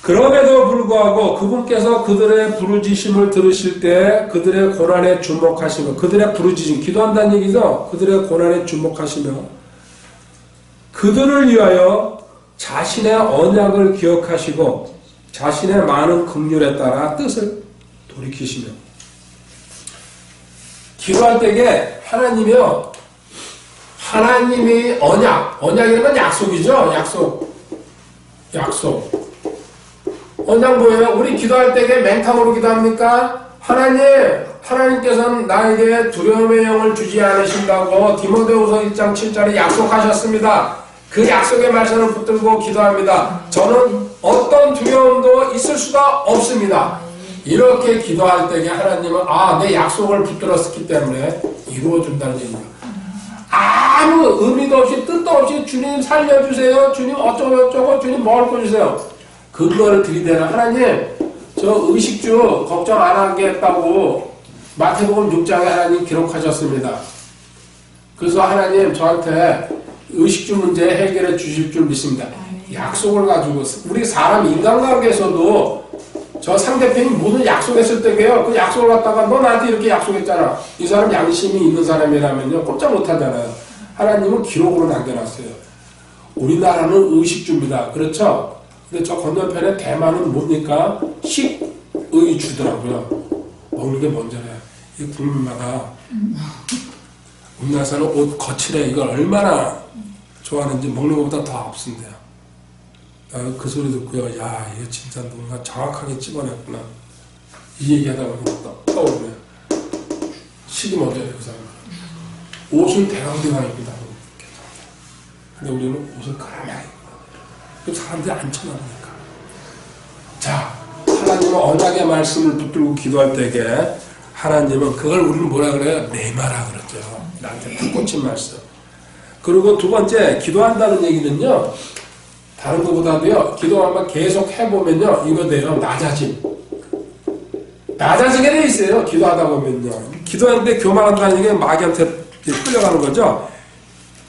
Speaker 1: 그럼에도 불구하고 그분께서 그들의 부르짖음을 들으실 때 그들의 고난에 주목하시며 그들의 부르짖음, 기도한다는 얘기죠. 그들의 고난에 주목하시며 그들을 위하여 자신의 언약을 기억하시고 자신의 많은 긍휼에 따라 뜻을 돌이키시며 기도할 때에 하나님이요. 하나님이 언약이라는 약속이죠. 약속. 언약 뭐예요? 우리 기도할 때에 맹탕으로 기도합니까? 하나님께서는 나에게 두려움의 영을 주지 않으신다고 디모데후서 1장 7절에 약속하셨습니다. 그 약속의 말씀을 붙들고 기도합니다. 저는 어떤 두려움도 있을 수가 없습니다. 이렇게 기도할 때에 하나님은 내 약속을 붙들었기 때문에 이루어준다는 얘기입니다. 아무 의미도 없이 뜻도 없이 주님 살려주세요. 주님 어쩌고 주님 먹을 거 주세요. 그거를 들이대는 하나님 저 의식주 걱정 안 하겠다고 마태복음 6장에 하나님 기록하셨습니다. 그래서 하나님 저한테 의식주 문제 해결해 주실 줄 믿습니다. 약속을 가지고 우리 사람 인간관계에서도 저 상대편이 무슨 약속했을 때게요. 그 약속을 갖다가 너 나한테 이렇게 약속했잖아. 이 사람 양심이 있는 사람이라면요 꼼짝 못하잖아요. 하나님은 기록으로 남겨놨어요. 우리나라는 의식주입니다. 그렇죠? 근데 저 건너편에 대만은 뭡니까? 식의주더라고요. 먹는 게 뭔지래요. 이 국민마다 우리나라에서는 옷 거칠해 이걸 얼마나 좋아하는지 먹는 것보다 더 없습니다. 그 소리 듣고요. 야 이거 진짜 누군가 정확하게 찍어냈구나. 이 얘기하다 보니까 떠오르네요. 식이 먼저예요. 그 사람. 옷은 대강대강 입니다. 근데 우리는 옷을 까맣게 그 사람들이 안 쳐다보니까. 자, 하나님은 언약의 말씀을 붙들고 기도할 때에 하나님은 그걸 우리는 뭐라 그래요? 레마라 그러죠. 나한테 탁 꽂힌 말씀. 그리고 2번째, 기도한다는 얘기는요. 다른 것보다도요. 기도 한번 계속 해보면요. 이거 돼요. 낮아짐. 낮아지게 돼 있어요. 기도하다 보면요. 기도하는데 교만한다는 얘기는 마귀한테 끌려가는 거죠.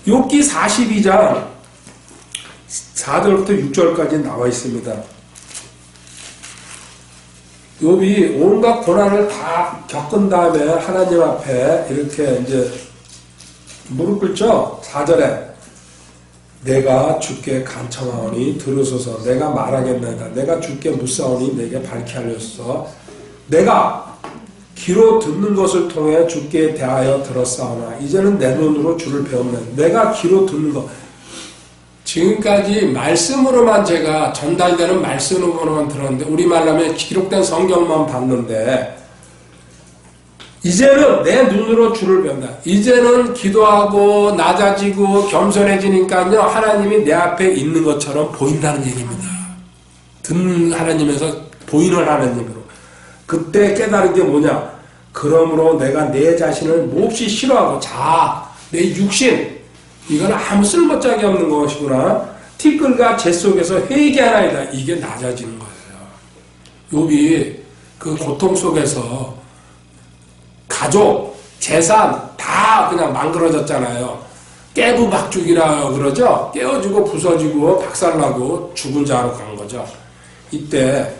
Speaker 1: 욥기 42장 4절부터 6절까지 나와 있습니다. 욥이 온갖 고난을 다 겪은 다음에 하나님 앞에 이렇게 이제 무릎 꿇죠. 4절에 내가 주께 간청하오니 들으소서. 내가 말하겠나이다. 내가 주께 묻사오니 내게 밝히 알려소서. 내가 귀로 듣는 것을 통해 주께 대하여 들었사오나 이제는 내 눈으로 주를 배우면 내가 귀로 듣는 것. 지금까지 말씀으로만 제가 전달되는 말씀으로만 들었는데 우리말로 하면 기록된 성경만 봤는데 이제는 내 눈으로 주를 배운다. 이제는 기도하고 낮아지고 겸손해지니까요 하나님이 내 앞에 있는 것처럼 보인다는 얘기입니다. 듣는 하나님에서 보이는 하나님으로. 그때 깨달은 게 뭐냐? 그러므로 내가 내 자신을 몹시 싫어하고 내 육신 이건 아무 쓸모짝이 없는 것이구나. 티끌과 재 속에서 회개하나이다. 이게 낮아지는 거예요. 욥이 그 고통 속에서 가족, 재산 다 그냥 망그러졌잖아요. 깨부박죽이라 그러죠. 깨어지고 부서지고 박살나고 죽은 자로 간 거죠. 이때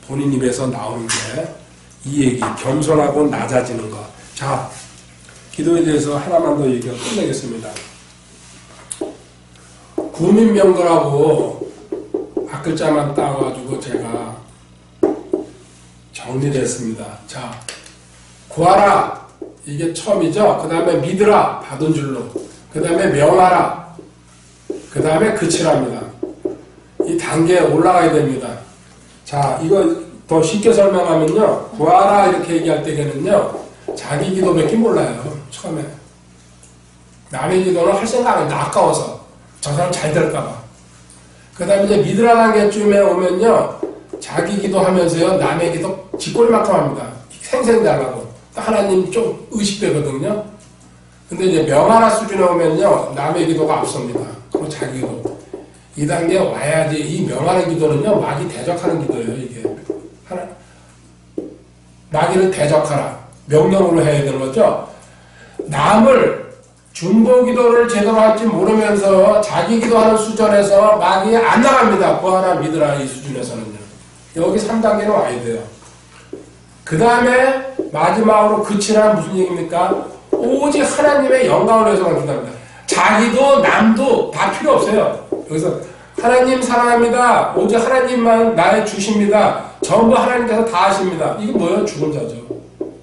Speaker 1: 본인 입에서 나오는 게 이 얘기, 겸손하고 낮아지는 것. 자, 기도에 대해서 하나만 더 얘기하고 끝내겠습니다. 구민명거라고 앞글자만 따가지고 제가 정리를 했습니다. 자, 구하라. 이게 처음이죠. 그 다음에 믿으라. 받은 줄로. 그 다음에 명하라. 그 다음에 그치랍니다. 이 단계에 올라가야 됩니다. 자, 이거 더 쉽게 설명하면요. 구하라 이렇게 얘기할 때에는요. 자기 기도밖에 몰라요. 처음에. 남의 기도는 할 생각이 아까워서. 저 사람 잘 될까봐. 그 다음에 이제 믿으라 단계쯤에 오면요. 자기 기도하면서요. 남의 기도 쥐꼬리만큼 합니다. 생생달라고. 하나님 좀 의식되거든요. 근데 이제 명하라 수준에 오면요. 남의 기도가 앞섭니다. 그리고 자기 기도. 이 단계에 와야지. 이 명하는 기도는요. 마귀 대적하는 기도예요. 이게. 마귀를 대적하라. 명령으로 해야 되는 거죠. 남을 중보 기도를 제대로 할지 모르면서 자기 기도하는 수준에서 마귀에 안 나갑니다. 구하라 믿으라 이 수준에서는요. 여기 3단계로 와야 돼요. 그 다음에 마지막으로 그치란 무슨 얘기입니까? 오직 하나님의 영광을 위해서만 기도합니다. 자기도 남도 다 필요 없어요. 여기서 하나님 사랑합니다. 오직 하나님만 나의 주십니다. 전부 하나님께서 다 하십니다. 이게 뭐예요? 죽은 자죠.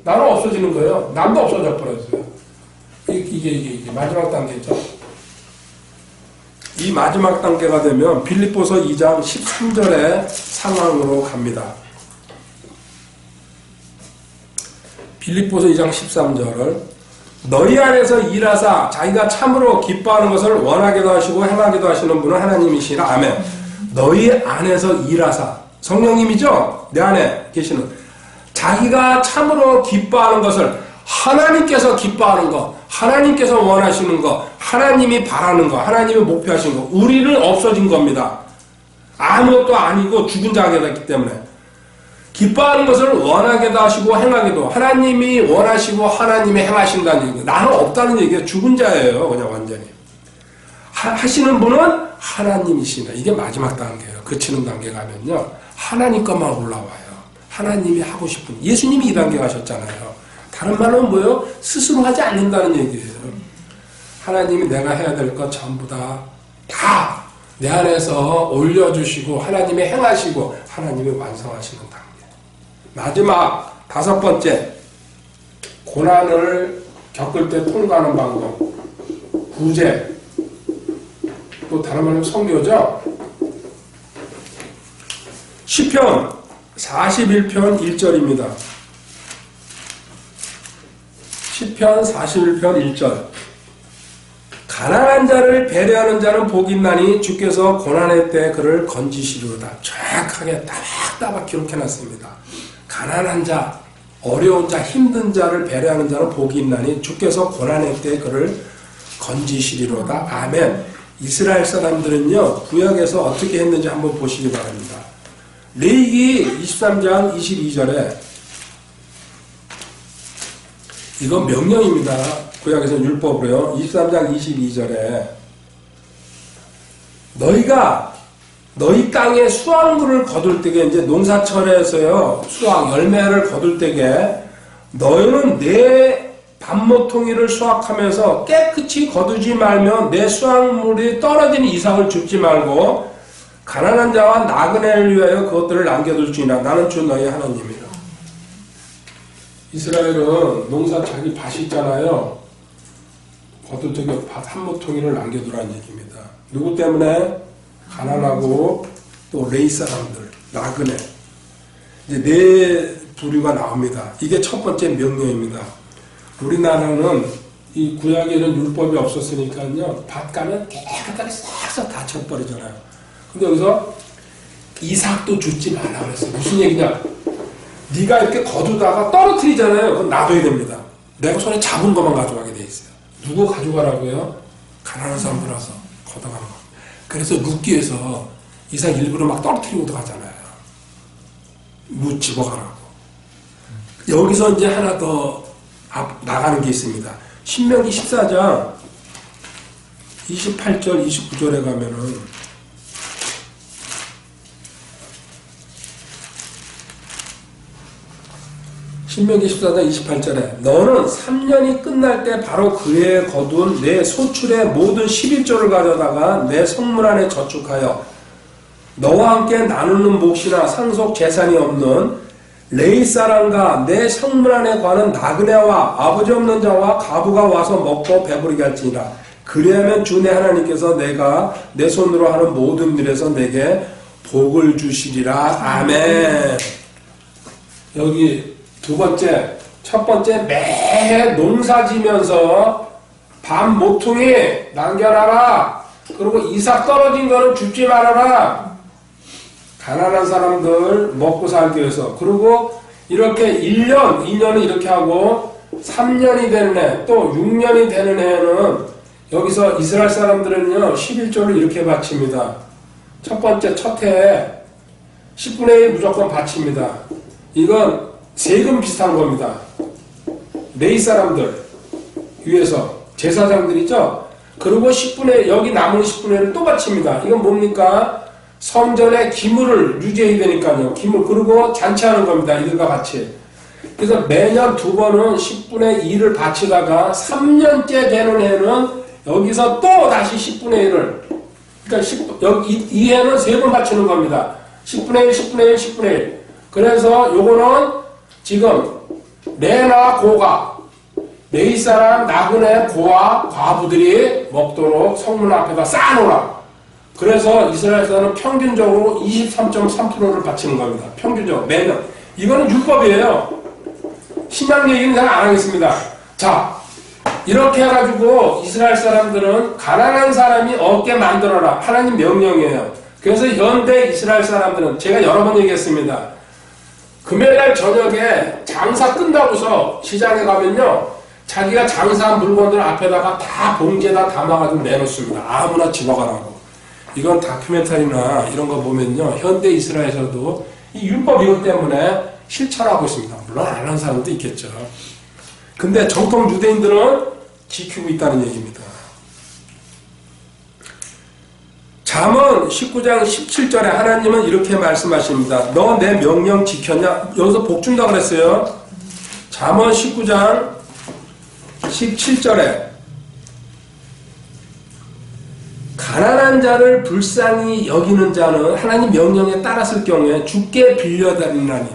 Speaker 1: 나는 없어지는 거예요. 남도 없어져 버렸어요. 이게 마지막 단계죠. 이 마지막 단계가 되면 빌립보서 2장 13절의 상황으로 갑니다. 빌립보서 2장 13절을 너희 안에서 일하사 자기가 참으로 기뻐하는 것을 원하기도 하시고 행하기도 하시는 분은 하나님이시라. 아멘. 너희 안에서 일하사 성령님이죠? 내 안에 계시는 자기가 참으로 기뻐하는 것을 하나님께서 기뻐하는 것, 하나님께서 원하시는 것, 하나님이 바라는 것, 하나님이 목표하신 것, 우리는 없어진 겁니다. 아무것도 아니고 죽은 자가 됐기 때문에 기뻐하는 것을 원하게도 하시고 행하게도 하나님이 원하시고 하나님이 행하신다는 얘기예요. 나는 없다는 얘기예요. 죽은 자예요. 그냥 완전히. 하시는 분은 하나님이시다. 이게 마지막 단계예요. 그치는 단계 가면요. 하나님 것만 올라와요. 하나님이 하고 싶은. 예수님이 이 단계 가셨잖아요. 다른 말로는 뭐예요? 스스로 하지 않는다는 얘기예요. 하나님이 내가 해야 될 것 전부 다 내 안에서 올려주시고 하나님이 행하시고 하나님이 완성하시는 단계. 마지막 5번째, 고난을 겪을 때 통과하는 방법. 구제. 또 다른 말로 성교죠. 시편 41편 1절입니다. 시편 41편 1절. 가난한 자를 배려하는 자는 복이 있나니 주께서 고난의 때 그를 건지시리로다. 정확하게 따박따박 기록해놨습니다. 가난한 자, 어려운 자, 힘든 자를 배려하는 자는 복이 있나니 주께서 고난의 때 그를 건지시리로다. 아멘. 이스라엘 사람들은요, 구약에서 어떻게 했는지 한번 보시기 바랍니다. 레위기 23장 22절에 이건 명령입니다. 구약에서는 율법으로요. 23장 22절에 너희가 너희 땅에 수확물을 거둘 때에 이제 농사철에서요 수확 열매를 거둘 때에 너희는 내 밤모퉁이를 수확하면서 깨끗이 거두지 말면 내 수확물이 떨어진 이삭을 줍지 말고 가난한 자와 나그네를 위하여 그것들을 남겨둘지니라. 나는 주 너희 하나님이라. 이스라엘은 농사 자기 밭이 있잖아요. 거두되게 밭 한 모퉁이를 남겨두라는 얘기입니다. 누구 때문에? 가난하고 또 레이 사람들, 나그네. 이제 네 부류가 나옵니다. 이게 첫 번째 명령입니다. 우리나라는 이 구약에는 율법이 없었으니까요. 밭 가면 깨끗하게 싹싹 다 쳐버리잖아요. 근데 여기서 이삭도 줍지 말라 그랬어요. 무슨 얘기냐? 네가 이렇게 거두다가 떨어뜨리잖아요. 그건 놔둬야 됩니다. 내가 손에 잡은 것만 가져가게 돼 있어요. 누구 가져가라고요? 가난한 사람들 와서 걷어가는 거. 그래서 눕기 위해서 이삭 일부러 막 떨어뜨리고도 가잖아요. 무 집어가라고. 여기서 이제 하나 더 나가는 게 있습니다. 신명기 14장 28절 29절에 가면은 신명기 14장 28절에 너는 3년이 끝날 때 바로 그 해에 거둔 내 소출의 모든 11조를 가져다가 내 성문 안에 저축하여 너와 함께 나누는 몫이나 상속 재산이 없는 레위 사람과 내 성문 안에 관한 나그네와 아버지 없는 자와 가부가 와서 먹고 배부르게 할지니라. 그리하면 주 내 하나님께서 내가 내 손으로 하는 모든 일에서 내게 복을 주시리라. 아멘. 여기 두 번째, 첫 번째 매해 농사 지면서 밥 모퉁이 남겨놔라. 그리고 이삭 떨어진 거는 줍지 말아라. 가난한 사람들 먹고 살기 위해서. 그리고 이렇게 1년, 2년은 이렇게 하고 3년이 되는 해, 또 6년이 되는 해에는 여기서 이스라엘 사람들은요 11조를 이렇게 바칩니다. 첫 번째 첫 해에 10분의 1 무조건 바칩니다. 이건 세금 비슷한 겁니다. 레위 사람들 위해서 제사장들이죠. 그리고 10분의 여기 남은 10분의 1을 또 바칩니다. 이건 뭡니까? 성전에 기물을 유지해야 되니까요. 기물. 그리고 잔치하는 겁니다. 이들과 같이. 그래서 매년 두 번은 10분의 1을 바치다가 3년째 되는 해는 여기서 또 다시 10분의 1을. 그러니까 여기 이 해는 세 번 바치는 겁니다. 10분의 1, 10분의 1, 10분의 1. 그래서 요거는 지금 레나 고가, 레위 사람 나그네 고와 과부들이 먹도록 성문 앞에다 쌓아놓으라. 그래서 이스라엘 사람은 평균적으로 23.3%를 바치는 겁니다. 평균적으로 매년. 이거는 율법이에요. 신앙 얘기는 잘 안 하겠습니다. 자, 이렇게 해가지고 이스라엘 사람들은 가난한 사람이 없게 만들어라. 하나님 명령이에요. 그래서 현대 이스라엘 사람들은 제가 여러 번 얘기했습니다. 금요일날 저녁에 장사 끝나고서 시장에 가면요 자기가 장사한 물건들 앞에다가 다 봉지에다 담아가지고 내놓습니다. 아무나 집어가라고. 이건 다큐멘터리나 이런 거 보면요 현대 이스라엘에서도 이 율법 이것 때문에 실천하고 있습니다. 물론 안 하는 사람도 있겠죠. 근데 정통 유대인들은 지키고 있다는 얘기입니다. 잠언 19장 17절에 하나님은 이렇게 말씀하십니다. 너 내 명령 지켰냐? 여기서 복 준다고 그랬어요. 잠언 19장 17절에 가난한 자를 불쌍히 여기는 자는 하나님 명령에 따랐을 경우에 주께 빌려달리나니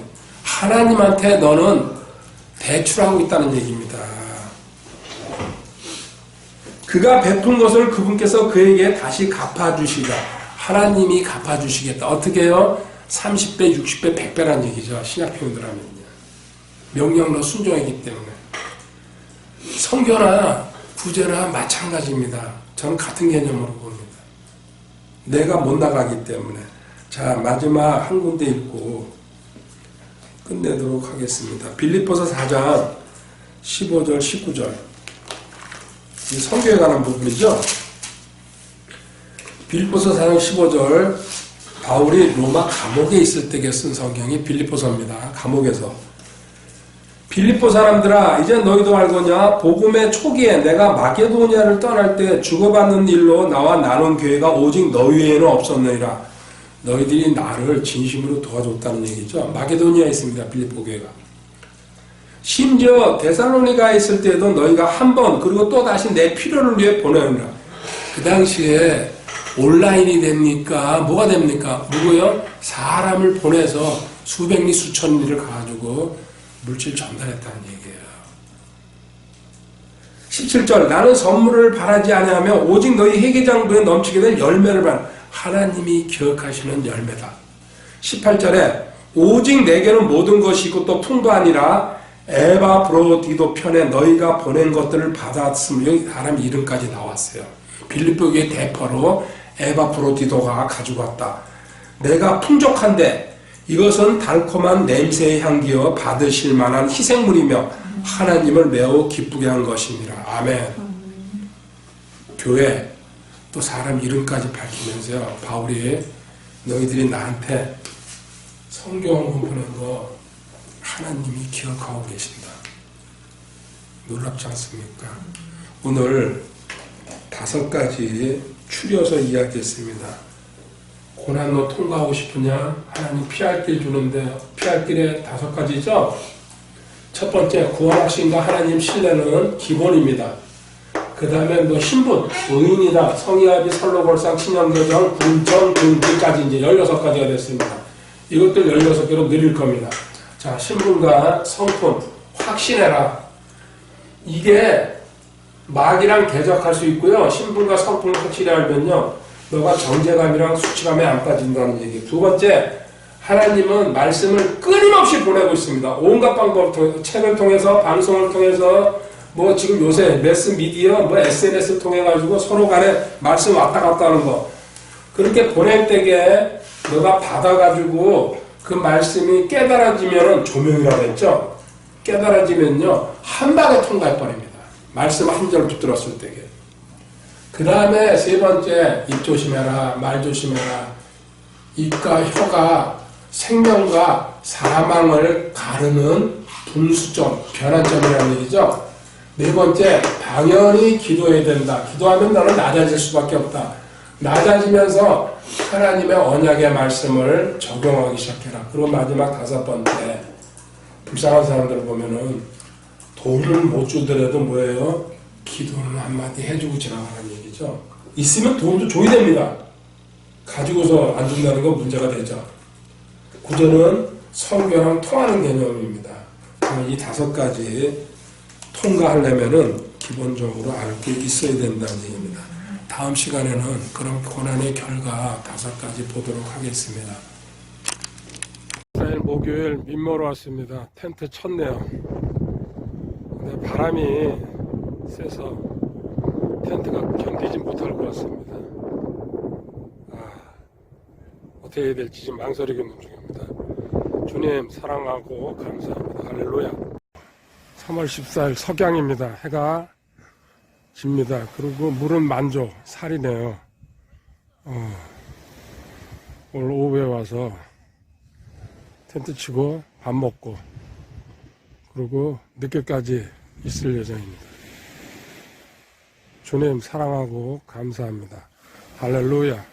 Speaker 1: 하나님한테 너는 대출하고 있다는 얘기입니다. 그가 베푼 것을 그분께서 그에게 다시 갚아주시라. 하나님이 갚아주시겠다. 어떻게 해요? 30배, 60배, 100배란 얘기죠. 신약 표현들 하면요. 명령로 순종이기 때문에. 성교나 구제나 마찬가지입니다. 저는 같은 개념으로 봅니다. 내가 못 나가기 때문에. 자, 마지막 한 군데 읽고 끝내도록 하겠습니다. 빌립보서 4장 15절, 19절. 이 성교에 관한 부분이죠. 빌립보서 4장 15절. 바울이 로마 감옥에 있을 때에 쓴 성경이 빌립보서입니다. 감옥에서. 빌립보 사람들아 이제 너희도 알거냐 복음의 초기에 내가 마게도니아를 떠날 때 주고받는 일로 나와 나눈 교회가 오직 너희 외에는 없었느니라. 너희들이 나를 진심으로 도와줬다는 얘기죠. 마게도니아에 있습니다. 빌립보 교회가. 심지어 데살로니가에 있을 때도 너희가 한 번 그리고 또 다시 내 필요를 위해 보내느라. 그 당시에 온라인이 됩니까? 뭐가 됩니까? 누구요? 사람을 보내서 수백 리 수천 리를 가지고 물질 전달했다는 얘기예요. 17절 나는 선물을 바라지 아니하며 오직 너희 회개장부에 넘치게 된 열매를 바라. 하나님이 기억하시는 열매다. 18절에 오직 내게는 모든 것이 있고 또 풍도 아니라 에바브로디도 편에 너희가 보낸 것들을 받았으며 여기 사람 이름까지 나왔어요. 빌립보 교회 대표로 에바브로디도가 가지고 왔다. 내가 풍족한데 이것은 달콤한 냄새의 향기여 받으실 만한 희생물이며 하나님을 매우 기쁘게 한 것이니라. 아멘. 교회 또 사람 이름까지 밝히면서요. 바울이 너희들이 나한테 성경을 보낸 거 하나님이 기억하고 계신다. 놀랍지 않습니까? 오늘 5가지 추려서 이야기했습니다. 고난로 통과하고 싶으냐? 하나님 피할 길 주는데 피할 길에 5가지죠? 첫 번째, 구원하신과 하나님 신뢰는 기본입니다. 그 다음에 신분, 의인이다, 성의합의, 선로골상, 친형교정, 군청, 군기까지 이제 16가지가 됐습니다. 이것들 16개로 늘릴 겁니다. 자, 신분과 성품, 확신해라. 이게 마귀랑 대적할 수 있고요. 신분과 성품을 확실히 알면요. 너가 정죄감이랑 수치감에 안 빠진다는 얘기. 두 번째, 하나님은 말씀을 끊임없이 보내고 있습니다. 온갖 방법을 통해서, 책을 통해서, 방송을 통해서, 지금 요새 매스미디어, SNS를 통해가지고 서로 간에 말씀 왔다 갔다 하는 거. 그렇게 보낼 때에 너가 받아가지고 그 말씀이 깨달아지면은 조명이라고 했죠? 깨달아지면요, 한 방에 통과해버립니다. 말씀 한 절 붙들었을 때에. 그 다음에 세 번째, 입 조심해라, 말 조심해라. 입과 혀가 생명과 사망을 가르는 분수점, 변환점이라는 얘기죠. 네 번째, 당연히 기도해야 된다. 기도하면 너는 낮아질 수밖에 없다. 낮아지면서 하나님의 언약의 말씀을 적용하기 시작해라. 그리고 마지막 5번째, 불쌍한 사람들을 보면은 돈을 못 주더라도 뭐예요? 기도는 한마디 해주고 지나가는 얘기죠. 있으면 돈도 줘야 됩니다. 가지고서 안 준다는 건 문제가 되죠. 구조는 성경랑 통하는 개념입니다. 이 5가지 통과하려면은 기본적으로 알고 있어야 된다는 얘기입니다. 다음 시간에는 그런 고난의 결과 5가지 보도록 하겠습니다. 목요일 민모로 왔습니다. 텐트 쳤네요. 근데 바람이 세서 텐트가 견디지 못할 것 같습니다. 어떻게 해야 될지 지금 망설이고 있는 중입니다. 주님 사랑하고 감사합니다. 할렐루야. 3월 14일 석양입니다. 해가 집니다. 그리고 물은 만조, 살이네요. 오늘 오후에 와서 텐트 치고 밥 먹고 그리고 늦게까지 있을 예정입니다. 주님 사랑하고 감사합니다. 할렐루야.